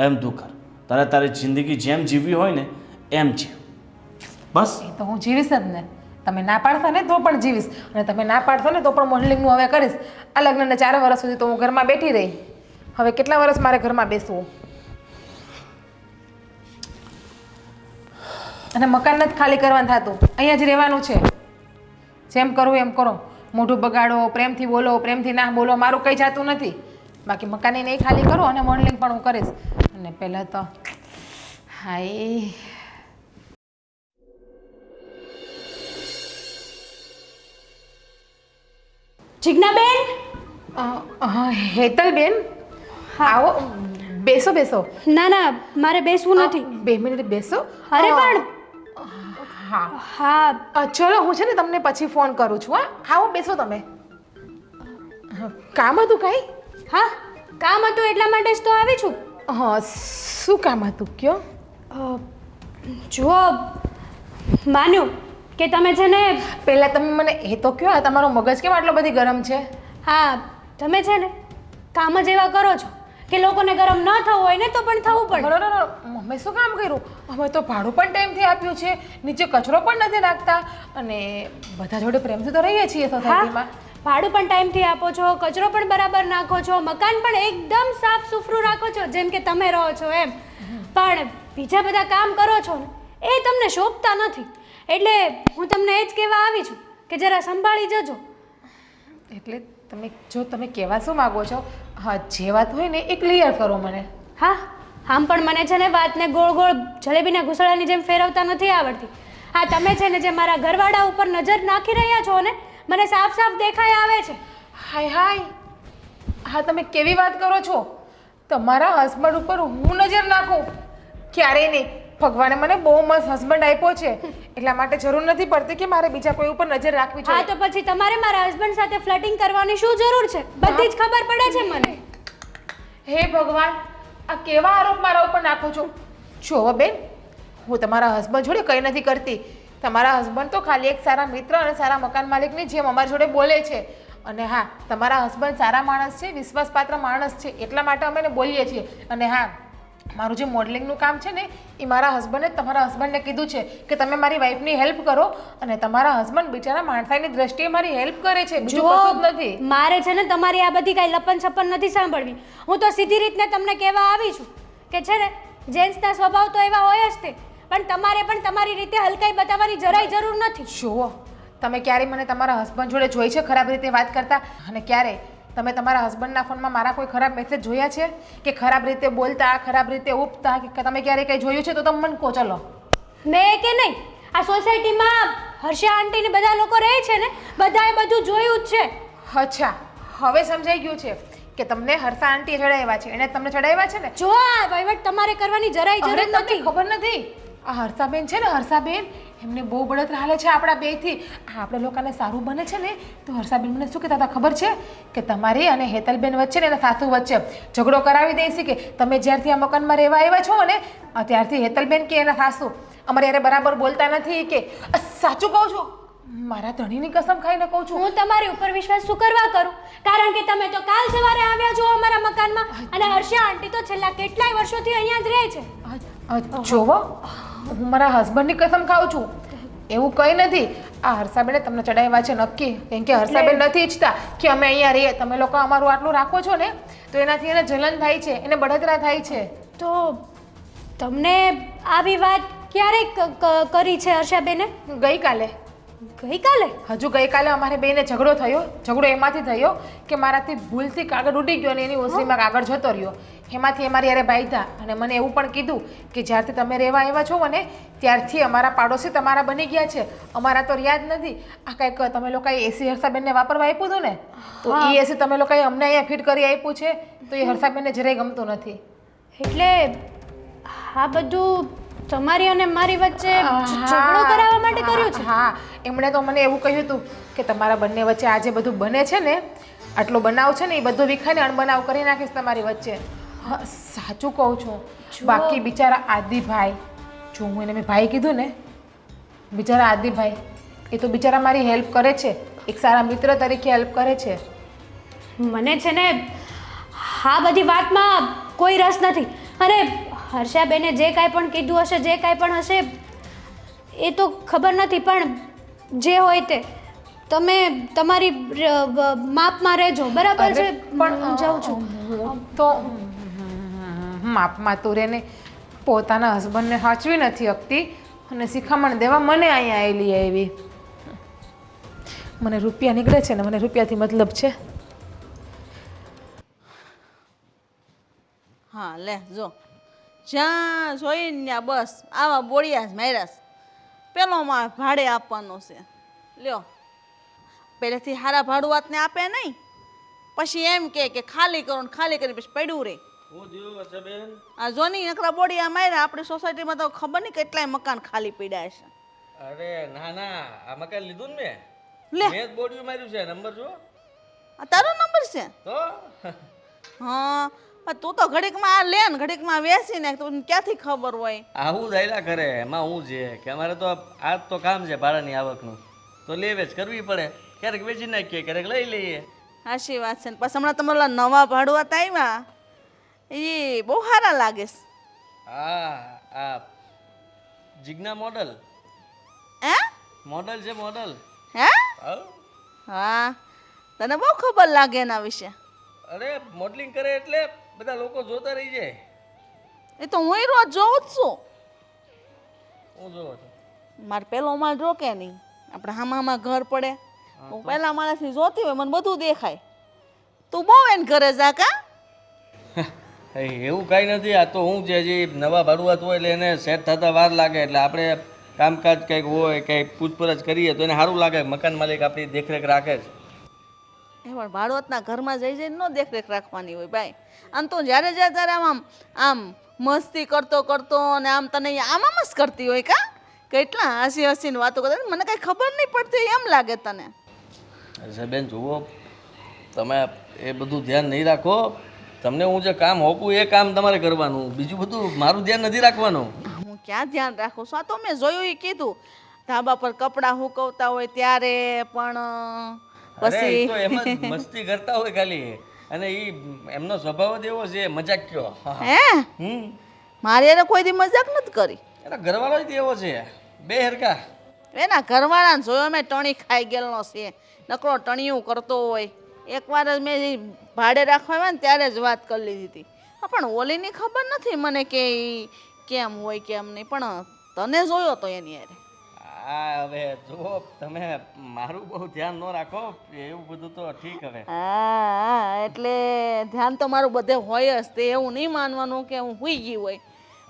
એમ તું કર. તારે તારી જિંદગી જેમ જીવવી હોય ને એમ જીવ. બસ. એ તો હું જીવીશ જ ને. તમે ના પાડશો ને તો પણ જીવીશ અને તમે ના પાડશો ને તો પણ મોડલિંગનું હવે કરીશ. આ લગ્નને 4 વર્ષ સુધી તો હું ઘરમાં બેઠી રહી. હવે કેટલા વર્ષ મારે ઘરમાં બેસવું? અને મકાન નથી ખાલી કરવાનું થતું, અહીંયા જ રહેવાનું છે. જેમ કરવું એમ કરો, મોઢું બગાડો, પ્રેમથી બોલો, પ્રેમથી ના બોલો, મારું કંઈ જાતું નથી. બાકી મકાને નહીં ખાલી કરો અને મોડલિંગ પણ હું કરીશ. અને પહેલાં તો હાય જિજ્ઞાબેન, હેતલબેન, આવો, બેસો બેસો. ના ના મારે બેસવું નથી. 2 મિનિટ બેસો. અરે પણ હા હા ચલો હું છે ને તમને પછી ફોન કરું છું. હા આવો બેસો તમે. કામ હતું કાંઈ? હા કામ હતું એટલા માટે જ તો આવી છું. હા શું કામ હતું કયો? જુઓ માન્યું કે તમે છે ને પહેલાં તમે મને એ તો કયો, આ તમારો મગજ કેમ આટલો બધી ગરમ છે? હા તમે છે ને કામ જ એવા કરો છો કે લોકોને ગરમ ન થવું હોય ને તો પણ થવું પડે. અમે શું કામ કર્યું? અમે તો ભાડું પણ ટાઈમથી આપ્યું છે, નીચે કચરો પણ નથી નાખતા અને બધા જોડે પ્રેમથી તો રહીએ છીએ સોસાયટીમાં. ભાડું પણ ટાઈમથી આપો છો, કચરો પણ બરાબર નાખો છો, મકાન પણ એકદમ સાફ સુથરું રાખો છો જેમ કે તમે રહો છો એમ. પણ બીજા બધા કામ કરો છો ને એ તમને શોભતા નથી. એટલે હું તમને એ જ કહેવા આવી છું કે જરા સંભાળી જજો. એટલે તમે કહેવા શું માગો છો? હા જે વાત હોય ને એ ક્લિયર કરો મને. હા આમ પણ મને છે ને વાતને ગોળ ગોળ જલેબીના ઘૂસડાની જેમ ફેરવતા નથી આવડતી. હા તમે છે ને જે મારા ઘરવાળા ઉપર નજર નાખી રહ્યા છો ને મને સાફ સાફ દેખાઈ આવે છે. હાય હાય, હા તમે કેવી વાત કરો છો? તમારા હસબન્ડ ઉપર હું નજર નાખું? ક્યારેય નહીં. ભગવાને મને બહુ મસ્ત હસબન્ડ આપ્યો છે એટલા માટે જરૂર નથી પડતી કે મારે બીજા કોઈ ઉપર નજર રાખવી જોઈએ. હા તો પછી તમારે મારા હસબન્ડ સાથે ફ્લર્ટિંગ કરવાની શું જરૂર છે? બધી જ ખબર પડે છે મને. હે ભગવાન, આ કેવા આરોપ મારા ઉપર નાખો છો? જો બેન, હું તમારા હસબન્ડ જોડે કંઈ નથી કરતી. તમારા હસબન્ડ તો ખાલી એક સારા મિત્ર અને સારા મકાન માલિકની જેમ અમારી જોડે બોલે છે. અને હા તમારા હસબન્ડ સારા માણસ છે, વિશ્વાસપાત્ર માણસ છે એટલા માટે અમે એને બોલીએ છીએ. અને હા મારું જે મોડલિંગનું કામ છે ને એ મારા હસબન્ડે તમારા હસબન્ડને કીધું છે કે તમે મારી વાઈફની હેલ્પ કરો અને તમારા હસબન્ડ બિચારા માણસાઈની દ્રષ્ટિએ મારી હેલ્પ કરે છે, બીજું કશું જ નથી. મારે છે ને તમારી આ બધી કાંઈ લપન છપન નથી સાંભળવી. હું તો સીધી રીતને તમને કહેવા આવી છું કે છે ને જેન્ટ્સના સ્વભાવ તો એવા હોય જ તે, પણ તમારે પણ તમારી રીતે હલકાઈ બતાવવાની જરાય જરૂર નથી. જુઓ તમે ક્યારેય મને તમારા હસબન્ડ જોડે જોઈ છે ખરાબ રીતે વાત કરતા? અને ક્યારે તમે તમારા હસબન્ડના ફોનમાં મારા કોઈ ખરાબ મેસેજ જોયા છે કે ખરાબ રીતે બોલતા, ખરાબ રીતે ઉપતા કે તમે ક્યારે કંઈ જોયું છે તો તમે મને કહો. ચલો મેં કે નહીં, આ સોસાયટીમાં હર્ષા આંટી ને બધા લોકો રહે છે ને બધાએ બધું જોયું જ છે. અચ્છા હવે સમજાઈ ગયું છે કે તમને હર્ષા આંટીએ ચડાવ્યા છે, એને તમને ચડાવ્યા છે ને? જો આ વહીવટ તમારે કરવાની જરાય જરૂર નથી. ખબર નથી આ હર્ષાબેન છે ને, હર્ષાબેન એમને બહુ બળતરા હાલે છે આપણા બેથી. આપણે લોકોને સારું બને છે ને તો હર્ષાબેન મને શું કહેતા હતા ખબર છે કે તમારી અને હેતલબેન વચ્ચે ને એના સાસુ વચ્ચે ઝઘડો કરાવી દઈશી કે તમે જ્યારથી આ મકાનમાં રહેવા આવ્યા છો ને ત્યારથી હેતલબેન કે એના સાસુ અમારે યારે બરાબર બોલતા નથી કે. સાચું કહું છું, મારા ધણીની કસમ ખાઈને કહું છું. હું તમારી ઉપર વિશ્વાસ શું કરવા કરું? કારણ કે તમે તો કાલ સવારે આવ્યા છો અમારા મકાનમાં અને હર્ષા આંટી તો છેલ્લા કેટલાય વર્ષોથી અહીંયા જ રહે છે. જોવો હું મારા હસબન્ડની કસમ ખાઉં છું, એવું કંઈ નથી. આ હર્ષાબેને તમને ચડાવ્યા છે નક્કી, કેમ કે હર્ષાબેન નથી ઈચ્છતા કે અમે અહીંયા રહીએ. તમે લોકો અમારું આટલું રાખો છો ને તો એનાથી એને જલન થાય છે, એને બળતરા થાય છે. તો તમને આવી વાત ક્યારે કરી છે હર્ષાબેને? ગઈકાલે. ગઈકાલે હજુ ગઈકાલે અમારે બેને ઝઘડો એમાંથી થયો કે મારાથી ભૂલથી કાગળ ઉડી ગયો અને એની ઓસરીમાં કાગળ જતો રહ્યો. એમાંથી અમારી યારે બાંધ્યા અને મને એવું પણ કીધું કે જ્યારથી તમે રહેવા આવ્યા છો મને ત્યારથી અમારા પાડોશી તમારા બની ગયા છે. અમારા તો યાદ નથી. આ કંઈક તમે લોકોએ એસી હર્ષાબેનને વાપરવા આપ્યું હતું ને, તો એ એસી તમે લોકોએ અમને અહીંયા ફિટ કરી આપ્યું છે, તો એ હર્ષાબેનને જરાય ગમતું નથી. એટલે આ બધું તમારી અને મારી વચ્ચે ઝઘડો કરાવવા માટે કર્યું છે? હા, એમણે તો મને એવું કહ્યું હતું કે તમારા બંને વચ્ચે આ જે બધું બને છે ને, આટલો બનાવ છે ને, એ બધો વિખાઈને અણબનાવ કરી નાખીશ તમારી વચ્ચે. હા, સાચું કહું છું. બાકી બિચારા આદિભાઈ, જો હું એને મેં ભાઈ કીધું ને, બિચારા આદિભાઈ એ તો બિચારા મારી હેલ્પ કરે છે, એક સારા મિત્ર તરીકે હેલ્પ કરે છે. મને છે ને આ બધી વાતમાં કોઈ રસ નથી. અને હર્ષાબેને જે કાંઈ પણ કીધું હશે, જે કાંઈ પણ હશે એ તો ખબર નથી, પણ જે હોય તે તમે તમારી માપમાં રહેજો, બરાબર છે? પણ હું જાઉં છું. હું તો માપમાં તો રેને પોતાના હસબન્ડને સાચવી નથી શકતી અને શિખામણ દેવા મને અહીંયા આવી. મને રૂપિયા નીકળે છે ને, મને રૂપિયાથી મતલબ છે. હા લે જો, જ્યાં જોઈને ત્યાં બસ આવા બોળિયા જ માર્યા. પેલો માં ભાડે આપવાનો છે, લ્યો. પહેલેથી હારા ભાડું વાતને આપે નહીં, પછી એમ કે ખાલી કરો ને ખાલી કરી પછી પડ્યું રહે. આ જોની નકરા બોડિયા માર્યા. આપણી સોસાયટીમાં તો ખબર નહીં કેટલાય મકાન ખાલી પડ્યા છે. અરે ના ના, આ મકાન લીધું ને લે, મેં જ બોડિયું માર્યું છે. નંબર જો. આ તારો નંબર છે? તો હા, પણ તું તો ઘડીકમાં આ લે ને ઘડીકમાં વેચી નાખ, તો ક્યાંથી ખબર હોય? આવું દાયલા કરે. એમાં હું છે કે અમારે તો આ તો કામ છે ભાડાની આવકનું, તો લે વેચ કરવી પડે. ક્યારેક વેચી નાખીએ, ક્યારેક લઈ લઈએ. સાચી વાત છે ને. પછી હમણાં તમારા નવા ભાડુઆત આવ્યા એ બહુ સારા લાગે છે. હા, આ જીજ્ઞા મોડલ. હે? મોડલ છે મોડલ. હે? હા, તને બહુ ખબર લાગે એના વિશે. અરે મોડલિંગ કરે એટલે બધા લોકો જોતા રહી જાય. એ તો હું રોજ જોઉં જ છું. હું જોવો છો? મારે પેલો માળ રોકે નહીં, આપણે હામામાં ઘર પડે, હું પહેલા માળેથી જોતી હોય, મને બધું દેખાય. તું બહુ એને ઘરે જા કા? એવું કાંઈ નથી. આ તો હું છે, જે નવા ભાડુઆત હોય એટલે એને સેટ થતા વાર લાગે, એટલે આપણે કામકાજ કંઈક હોય, કંઈક પૂછપરછ કરીએ તો એને સારું લાગે. મકાન માલિક આપણી દેખરેખ રાખે છે. એ પણ ભાડુઆતના ઘરમાં જઈ જઈને ન દેખરેખ રાખવાની હોય ભાઈ. આમ તો જ્યારે જાય ત્યારે આમ મસ્તી કરતો અને આમ તને આમ જ કરતી હોય કા? કેટલા હસીને વાતો કરતા, મને કાંઈ ખબર નહીં પડતી એમ લાગે તને. અરે બેન જુઓ, તમે એ બધું ધ્યાન નહીં રાખો. તમને હું જે કામ હોપું એ કામ તમારે કરવાનું, બીજું બધું મારું ધ્યાન નથી રાખવાનું. હું ક્યાં ધ્યાન રાખું છું? આ તો મેં જોયું એ કીધું, ધાબા પર કપડાં સુકવતા હોય ત્યારે પણ અરે એ તો એમ જ મસ્તી કરતા હોય ખાલી, અને એમનો સ્વભાવ જ એવો છે, મજાક કયો. હે? મારે એને કોઈ દી મજાક નથી કરી. એના ઘરવાળો જ એવો છે, બે હરકા. એના ઘરવાળાને જોયો મેં, ટણી ખાઈ ગયેલો છે, નકરો ટણીયું કરતો હોય. એકવાર જ મેં ભાડે રાખવા આવ્યા ને ત્યારે જ વાત કરી લીધી હતી. હા, પણ ઓલીની ખબર નથી મને કે ઈ કેમ હોય કેમ નહીં, પણ તને જોયો તો એની યારે. હા, હવે જુઓ તમે મારું બહુ ધ્યાન ન રાખો, એવું બધું તો ઠીક. હવે હા, એટલે ધ્યાન તો મારું બધે હોય જ. તે એવું નહીં માનવાનું કે હું હુઈ ગઈ હોય.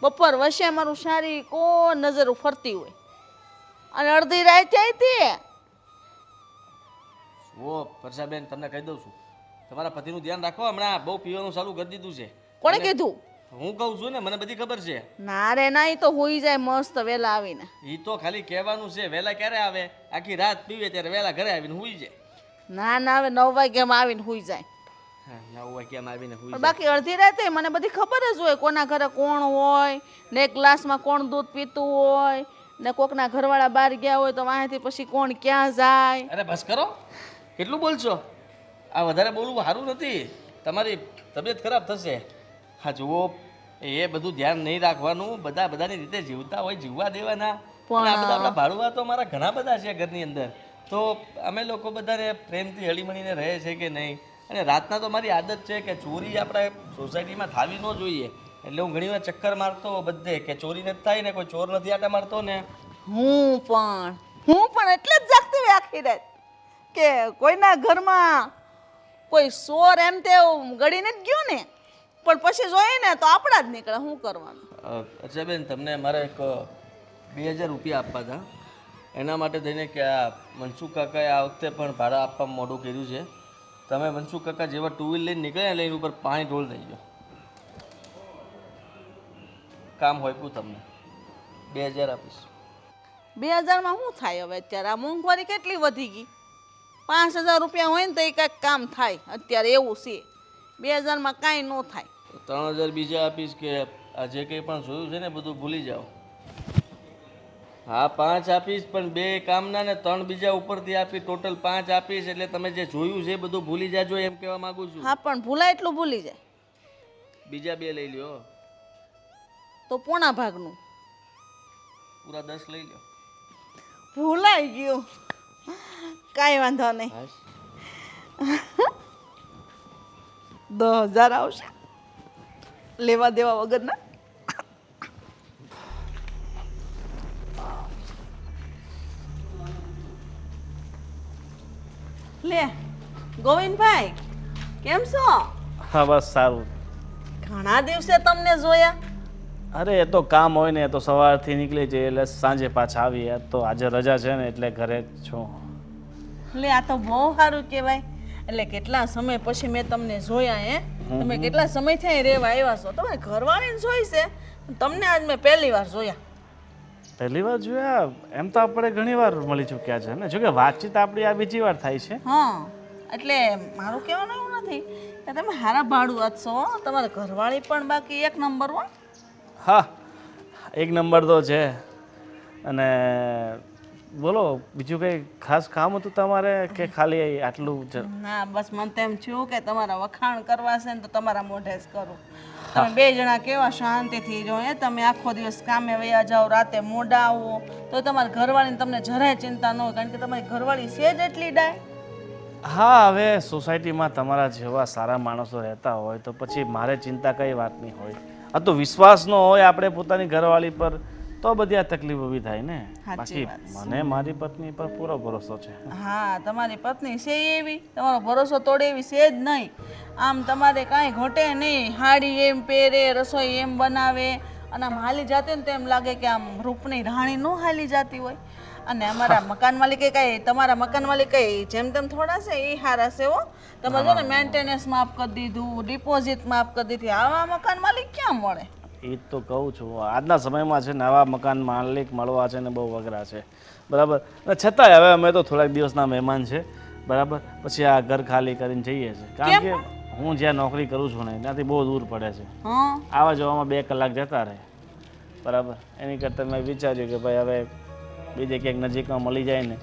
બપોર વચ્ચે મારું સારી કોઈ નજર ફરતી હોય, અને અડધી રાત આવી. ઓ વર્ષાબેન, તમને કહી દઉં છું, તમારા પતિનું ધ્યાન રાખો. હમણાં બહુ પીવાનું ચાલુ કરી દીધું છે. કોણે કીધું? હું કહું છું ને, મને બધી ખબર છે. ના રે ના, ઈ તો હુઈ જાય મસ્ત વેલા આવીને. એ તો ખાલી કહેવાનું છે. વહેલા ક્યારે આવે? આખી રાત પીવે ત્યારે વહેલા ઘરે આવીને હુઈ જાય. ના ના, હવે 9 વાગ્યામાં આવીને હુઈ જાય. 9 વાગ્યામાં આવીને હુઈ જાય. બાકી અડધી રાતે મને બધી ખબર જ હોય, કોના ઘરે કોણ હોય ને, એક ગ્લાસમાં કોણ દૂધ પીતું હોય ને, કોકના ઘરવાળા બહાર ગયા હોય તો વાંહેથી પછી કોણ ક્યાં જાય. અરે બસ કરો, કેટલું બોલશો? આ વધારે બોલવું સારું નથી, તમારી તબિયત ખરાબ થશે. હા જુઓ, એ બધું ધ્યાન નહીં રાખવાનું. બધાની રીતે જીવતા હોય, જીવવા દેવાના. પણ આ બધા આપણા ભાડુઆ તો મારા ઘણા બધા છે ઘરની અંદર, તો અમે લોકો બધાને પ્રેમથી હળીમળીને રહે છે કે નહીં. અને રાતના તો મારી આદત છે કે ચોરી આપણે સોસાયટીમાં થવી ન જોઈએ, એટલે હું ઘણીવાર ચક્કર મારતો બધે કે ચોરી નથી થાય ને, કોઈ ચોર નથી આટા મારતો ને. હું પણ હું પણ એટલે જ જાગતી હોય આખી રાત કે કોઈના ઘરમાં કોઈ સોર એમ તે ગળીને જ ગયો ને, પણ પછી જોઈએ ને તો આપણા જ નીકળે. શું કરવાનું? અચ્છા બેન, તમને મારે એક 2000 રૂપિયા આપવા હતા, એના માટે થઈને કે આ મનસુખ કાકાએ આ વખતે પણ ભાડા આપવામાં મોડું કર્યું છે. તમે મનસુખ કાકા જેવા ટુ વ્હીલ લઈને નીકળ્યા એટલે એની ઉપર પાણી ઢોળ થઈ ગયો. કામ હોય પૂ તમને 2000 આપીશ. 2000માં શું થાય હવે? અત્યારે આ મોંઘવારી કેટલી વધી ગઈ. 5000 રૂપિયા હોય ને તો એ કાંઈક કામ થાય. અત્યારે એવું છે, 2000માં કાંઈ ન થાય. 3000 બીજા આપીશ કે આ જે કંઈ પણ જોયું છે ને બધું ભૂલી જાઓ. હા 5 આપીશ, પણ 2 કામના ને 3 બીજા ઉપરથી આપી, ટોટલ 5 આપીશ. એટલે તમે જે જોયું છે એ બધું ભૂલી જાજો એમ કહેવા માંગુ છું. હા પણ ભૂલાય એટલું ભૂલી જાય. બીજા 2 લઈ લ્યો, તો પોણા ભાગનું પૂરા 10 લઈ લ્યો. ભૂલાઈ ગયું, કાંઈ વાંધો નહીં. 10,000 આવશે લેવા દેવા વગરના. લે ગોવિંદભાઈ, કેમ છો? હા બસ સારું. ઘણા દિવસે તમને જોયા. અરે એ તો કામ હોય ને, એ તો સવારથી નીકળી જઈએ એટલે સાંજે પાછા આવીએ. તો આજે રજા છે ને એટલે ઘરે જ છું. લે આ તો બહુ સારું કહેવાય. એટલે કેટલા સમય પછી મેં તમને જોયા. હે તમે કેટલા સમયથી અહીં રહેવા આવ્યા છો? તમે ઘરવાળીને જોઈ છે, તમને આજ મેં પહેલી વાર જોયા. પહેલી વાર જોયા એમ તો આપણે ઘણી વાર મળી ચૂક્યા છે ને. જોકે વાતચીત આપણી આ બીજી વાર થાય છે. હા એટલે મારું કહેવાનું એવું નથી કે તમે હારા ભાડું આપશો. તમારા ઘરવાળી પણ બાકી એક નંબર હો. હા એક નંબર તો છે. અને બોલો બીજું કંઈ ખાસ કામ હતું તમારે કે ખાલી આટલું જ? ના બસ મને તો એમ થયું કે તમારા વખાણ કરવા છે ને તો તમારા મોઢે જ કરું. તમે 2 જણા કેવા શાંતિથી જો. તમે આખો દિવસ કામે વયા જાઓ, રાતે મોડા આવો, તો તમારા ઘરવાળીને તમને જરાય ચિંતા ન હોય, કારણ કે તમારી ઘરવાળી છે જ એટલી ડાય. હા હવે સોસાયટીમાં તમારા જેવા સારા માણસો રહેતા હોય તો પછી મારે ચિંતા કઈ વાતની હોય. આ તો વિશ્વાસ ન હોય આપણે પોતાની ઘરવાળી પર તો બધી આ તકલીફ ઊભી થાય ને. બાકી મને મારી પત્ની પર પૂરો ભરોસો છે. હા તમારી પત્ની છે એવી, તમારો ભરોસો તોડે એવી છે જ નહીં. આમ તમારે કાંઈ ઘટે નહીં. હાડી એમ પહેરે, રસોઈ એમ બનાવે, અને આમ હાલી જાતી ને તો એમ લાગે કે આમ રૂપની રાણી ન હાલી જાતી હોય. અને અમારા મકાન માલિકે કઈ, તમારા મકાન માલિક કઈ જેમ તેમ થોડા છે, એ હારા છે હો. તમે જો ને મેન્ટેનન્સ માફ કરી દીધું, ડિપોઝિટ માફ કરી દીધી. આવા મકાન માલિક ક્યાં મળે? એ તો કહું છું, આજના સમયમાં છે નવા મકાન માલિક મળવા છે ને બહુ અઘરા છે. બરાબર. અને છતાંય હવે અમે તો થોડાક દિવસના મહેમાન છે. બરાબર. પછી આ ઘર ખાલી કરીને જઈએ છીએ, કારણ કે હું જ્યાં નોકરી કરું છું ને ત્યાંથી બહુ દૂર પડે છે. આવા જવામાં 2 કલાક જતા રહે. બરાબર. એની કરતાં મેં વિચાર્યું કે ભાઈ હવે બીજે ક્યાંક નજીકમાં મળી જાય ને,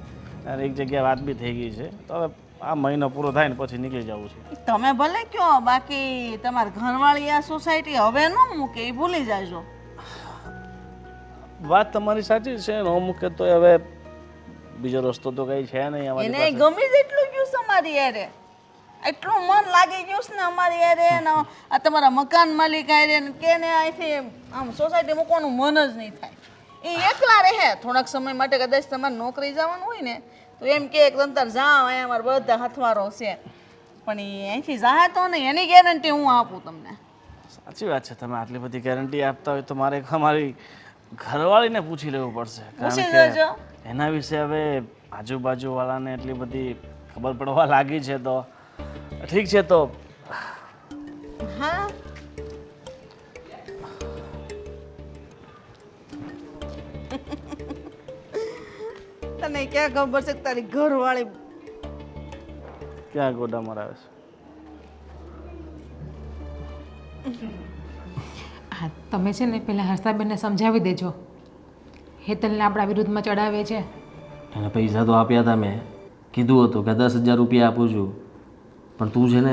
અને એક જગ્યાએ વાત બી થઈ ગઈ છે, તો હવે આ મહિનો પૂરો થાય ને પછી નીકળી જવું છે. તમે ભલે કયો, બાકી તમારા ઘરવાળી આ સોસાયટી હવે ન મૂકે એ ભૂલી જાજો. વાત તમારી સાચી છે, ન મૂકે તો હવે બીજો રસ્તો તો કઈ છે નહીં અમારી એને પાસે. ગમી જ એટલું ગયું છે અમારી યારે, એટલું મન લાગી ગયું છે ને અમારી યારે, ને આ તમારા મકાન માલિક આરે કે ને અહીંથી આમ સોસાયટી મૂકવાનું મન જ નહીં થાય. એ એકલા રહે થોડાક સમય માટે. કદાચ તમારે નોકરી જવાનું હોય ને તો એમ કે તંતર જાઓ, અહીંયા અમારા બધા હથવારો છે, પણ એ અહીંથી જાય તો નહીં, એની ગેરંટી હું આપું તમને. સાચી વાત છે. તમે આટલી બધી ગેરંટી આપતા હોય તો મારે અમારી ઘરવાળીને પૂછી લેવું પડશે, કારણ કે એના વિશે હવે આજુબાજુવાળાને એટલી બધી ખબર પડવા લાગી છે. તો ઠીક છે. તો હા તને ક્યાં ખબર છે કે તારી ઘરવાળી ક્યાં ગોડા મરાવે છે? હા તમે છે ને પહેલાં હર્ષાબેનને સમજાવી દેજો. હેતલને આપણા વિરુદ્ધમાં ચડાવે છે. એને પૈસા તો આપ્યા હતા, મેં કીધું હતું કે 10,000 રૂપિયા આપું છું, પણ તું છે ને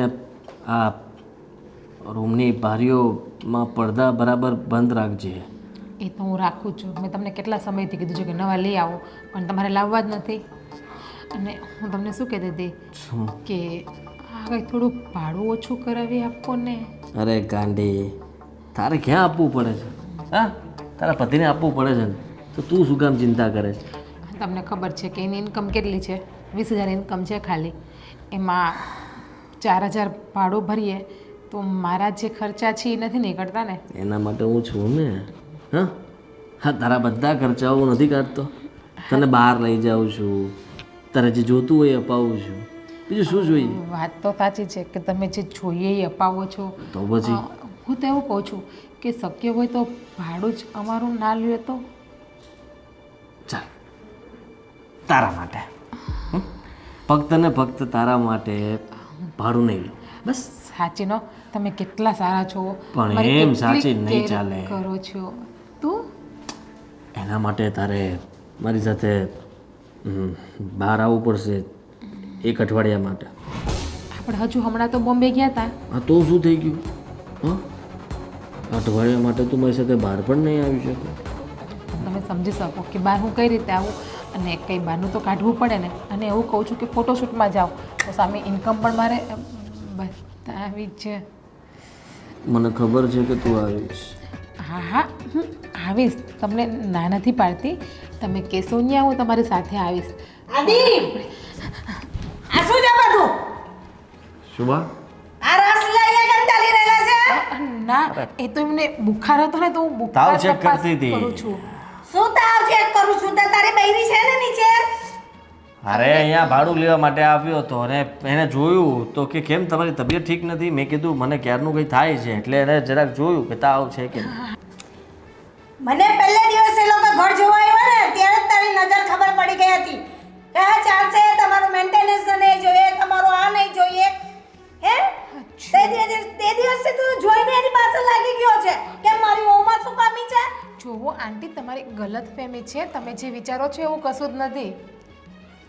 આ રૂમની બારીઓમાં પડદા બરાબર બંધ રાખજે. એ તો હું રાખું છું. મેં તમને કેટલા સમયથી કીધું છે કે નવા લઈ આવો, પણ તમારે લાવવા જ નથી. અને હું તમને શું કહેતી હતી કે આ કંઈ થોડું ભાડું ઓછું કરાવી આપો ને. અરે ગાંડી, તારે ક્યાં આપવું પડે છે? હા તારા પતિને આપવું પડે છે ને, તો તું શું કામ ચિંતા કરે છે? તમને ખબર છે કે એની ઇન્કમ કેટલી છે? 20,000 ઇન્કમ છે ખાલી. એમાં 4,000 ભાડું ભરીએ તો મારા જે ખર્ચા છે એ નથી નીકળતા ને. એના માટે હું છું ને. હા હા, તારા બધા ખર્ચાઓ નથી કાઢતો. તને બહાર લઈ જાઉં છું, તારે જે જોતું હોય એ અપાવું છું. બીજું શું જોઈએ? વાત તો સાચી છે કે તમે જે જોઈએ એ અપાવો છો. તો પછી હું તો એવું કહું છું કે શક્ય હોય તો ભાડું જ અમારું ના લ્યો તો. ચાલ, તારા માટે ફક્ત ને ફક્ત તારા માટે ભાડું નહીં લો બસ. સાચીનો તમે કેટલા સારા છો. પણ મારી એમ કેટલી સાચી નહીં care ચાલે. કરો છો તું. એના માટે તારે મારી સાથે બહાર આવવું પડશે 1 અઠવાડિયા માટે. આપણે હજુ હમણાં તો બોમ્બે ગયા હતા. હા તો શું થઈ ગયું? હા, અઠવાડિયા માટે તું મારી સાથે બહાર પણ નહીં આવી શકે. તમે સમજી શકો કે બહાર હું કઈ રીતે આવું અને કંઈ બહારનું તો કાઢવું પડે ને. અને એવું કહું છું કે ફોટોશૂટમાં જાઓ તો સામે ઇન્કમ પણ મારે બતાવી છે. મને ખબર છે કે તું આવીશ. હા હા, હું આવીશ. તમને ના નથી પાડતી. તમે કહેશો ત્યાં હું તમારી સાથે આવીશ. આદિ આ શું છે બધું? શુભા, આ રસ લઈને કેમ ચાલી રહ્યા છે? ના, એ તો એમને બુખાર હતો ને તો હું તાવ બુખાર check તપાસ કરતી હતી. કરું છું. શું તાવ ચેક કરું છું? તો તારી બૈરી છે ને નીચે? અરે અહીંયા ભાડું લેવા માટે આવ્યો હતો અને એને જોયું તો કે કેમ તમારી તબિયત ઠીક નથી. મેં કીધું મને ક્યારનું કંઈ થાય છે એટલે એને જરાક જોયું કે તાવ છે કે મને પહેલે દિવસે એ લોકો ઘર જોવા આવ્યા ને ત્યારે જ તારી નજર ખબર પડી ગઈ હતી કે હા ચાલશે, તમારું મેન્ટેનન્સ નહીં જોઈએ, તમારું આ નહીં જોઈએ. હે તે દિવસે તું જોઈને એની પાછળ લાગી ગયો છે કે મારી વહુમાં શું કમી છે? જોવો આંટી, તમારી ગલતફહેમી છે. તમે જે વિચારો છો એવું કશું જ નથી.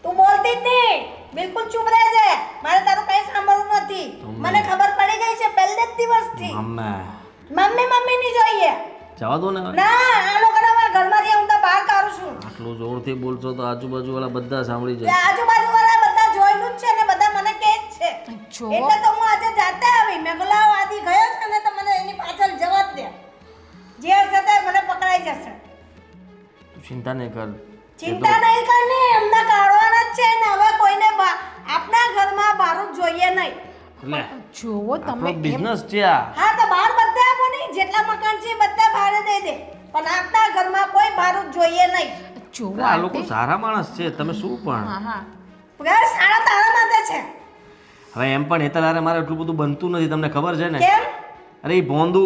તું બોલતી જ નહીં, બિલકુલ ચૂપ રહેજે. મારે તારું કઈ સાંભળવું નથી. મને ખબર પડી ગઈ છે પહેલે જ દિવસથી. મમ્મી મમ્મી ની જોઈએ. જવા દો ને. ના, આ લોકોને મારા ઘરમાંથી હું તો બહાર કાઢું છું. આટલું જોરથી બોલશો તો આજુબાજુવાળા બધા સાંભળી તે જાય. આજુબાજુવાળા બધા જોયેલું જ છે ને બધા મને કહે જ છે. જો એટલે તો હું આજે જાતે આવી. મેં બોલા આદિ ગયો છે ને તો મને એની પાછળ જવા જ દે. જે હશે તે મને પકડાઈ જશે. તું ચિંતા નહીં કર. ચિંતા નહીં કરની, એમને કાઢવાના જ છે ને. હવે કોઈને આપણા ઘરમાં બારું જોઈએ નહીં. લે, જોવો તમે આપણો એમ બિઝનેસ છે આ. હા તો બહાર બધા આપો નહીં, જેટલા મકાન છે બધા ભાડે દઈ દે, પણ આપણા ઘરમાં કોઈ ભાડું જોઈએ નહીં. જોવો આ લોકો આંટી. સારા માણસ છે, તમે શું પણ. હા હા, ઘર સારા તારા માટે છે. હવે એમ પણ હેતલ હારે મારે એટલું બધું બનતું નથી, તમને ખબર છે ને. કેમ? અરે એ ભોંદુ,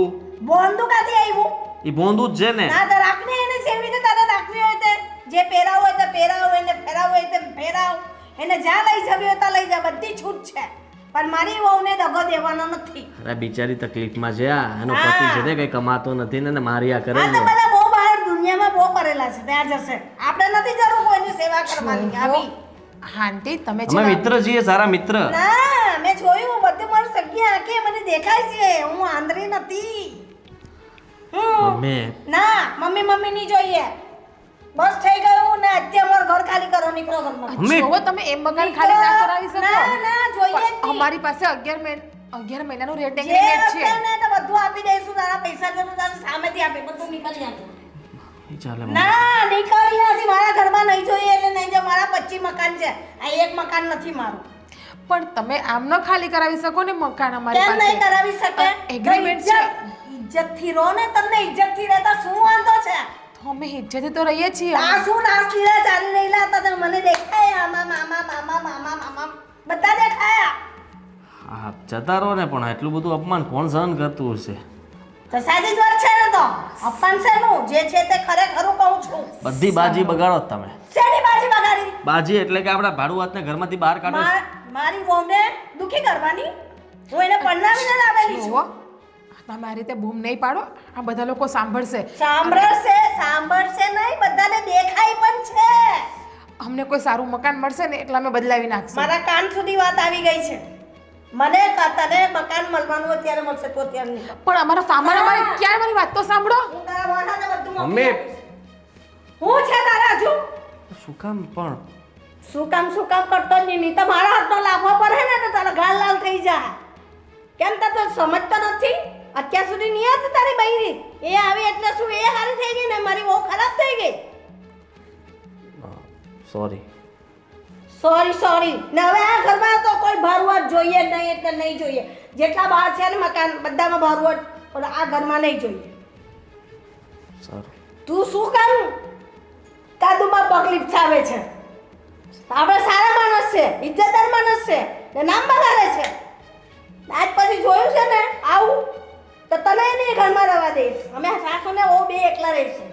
બોંદુ કાથી આવ્યું? એ ભોંદુ જ છે ને. ના તો રાખને એને જેવી રીતે તારે રાખવી હોય તે જે પહેરાવ હોય તે પહેરાવ, એને ફેરાવ હોય તે ફેરાવ, એને જ્યાં લઈ જવી હોય ત્યાં લઈ જા, બધી છૂટ છે. પણ મારી વહુને દગો દેવાનો નથી. અરે બિચારી તકલીફમાં છે આ. એનો પતિ છે તે કઈ કમાતો નથી ને મારી આ કરે આ તો ને. બધા બહુ બહાર દુનિયામાં બહુ કરેલા છે, ત્યાં જશે. આપણે નથી જરૂર કોઈની સેવા કરવાની. આવી આંટી તમે અમે છે મિત્ર છીએ, સારા મિત્ર. ના, મેં જોયું બધું મારું સગી આંખે મને દેખાય છે. હું આંધળી નથી. મમ્મી, ના, મમ્મી મમ્મી નહીં જોઈએ. બસ થઈ ગયું ને. અત્યારે મારું ઘર ખાલી કરો, નીકળો ઘરમાંથી. મમ્મી. જોવો તમે એમ મકાન ખાલી ના કરાવી શકો. ના ના જોઈએ જ નહીં. અમારી પાસે 11 મહિનાનું રેન્ટ જે એગ્રીમેન્ટ હશે છે. ને તો બધું આપી દઈશું. તારા પૈસા જો તારે સામેથી આપી, બધું નીકળી આપે. એ ચાલે મમ્મી. ના, નીકળી નથી. મારા ઘરમાં નહીં જોઈએ એટલે નહીં જો. મારા 25 મકાન છે, આ એક મકાન નથી મારું. પણ તમે આમ ન ખાલી કરાવી શકો ને મકાન અમારી કેમ નહીં પાસે. કરાવી શકે? એગ્રીમેન્ટ છે. ઇજ્જતથી રહો ને. તમને ઇજ્જતથી રહેતા શું વાંધો છે? તો અમે ઇજ્જતથી તો રહીએ છીએ. આ શું નાસ લીલા ચાલી રહેલા હતા તે મને દેખાય. આમાં મામા મામા મામા મામા બધા દેખાયા. હા, જતા રહો ને, પણ આટલું બધું અપમાન કોણ સહન કરતું હશે? તો સાચી જ વાત છે ને. તો અપમાન શેનું? જે છે તે ખરેખરું કહું છું. બધી બાજી બગાડો જ તમે. શેની બાજી બગાડી? બાજી એટલે કે આપણા ભાડુઆતને ઘરમાંથી બહાર કાઢો. મારી વહુને દુખી કરવાની? હું એને પરણાવીને લાવેલી છું. જુઓ, તમે આ રીતે બૂમ નહીં પાડો. આ બધા લોકો સાંભળશે. સાંભળશે નહીં, બધાને દેખાય પણ છે. અમને કોઈ સારું મકાન મળશે ને એટલે અમે બદલાવી નાખશું. મારા કાન સુધી વાત આવી ગઈ છે. મને તને મકાન મળવાનું હોય ત્યારે મળશે, તો ત્યારે નહીં. પણ અમારો સામાન અમારે ક્યાં? મારી વાત તો સાંભળો. હું તારા વાળાને બધું મમ્મી. મોકલી આપીશ. હું છે તારા હજુ? શું કામ પણ? શું કામ કરતો જ નહીં તો મારા હાથનો લાભો પડે ને તો તારા ગાલ લાલ થઈ જાય. કેમ તો સમજતો નથી? અત્યાર સુધી નહીં હતી તારી બૈરી. એ આવી એટલે શું એ હારી થઈ ગઈ ને મારી બહુ ખરાબ થઈ ગઈ. સોરી. સોરી ને હવે આ ઘરમાં તો કોઈ ભરવટ જોઈએ જ નહીં એટલે નહીં જોઈએ. જેટલા બહાર છે ને મકાન બધામાં ભરવટ, પણ આ ઘરમાં નહીં જોઈએ. સારું. તું શું કામ કાદુમાં પગ લીપસાવે છે? આપણે સારા માણસ છે, ઇજ્જતદાર માણસ છે ને નામ બગાડે છે. આજ પછી જોયું છે ને આવું તો તને નહીં ઘરમાં રહેવા દઈશ. અમે સાસુ ને બહુ બે એકલા રહીશું.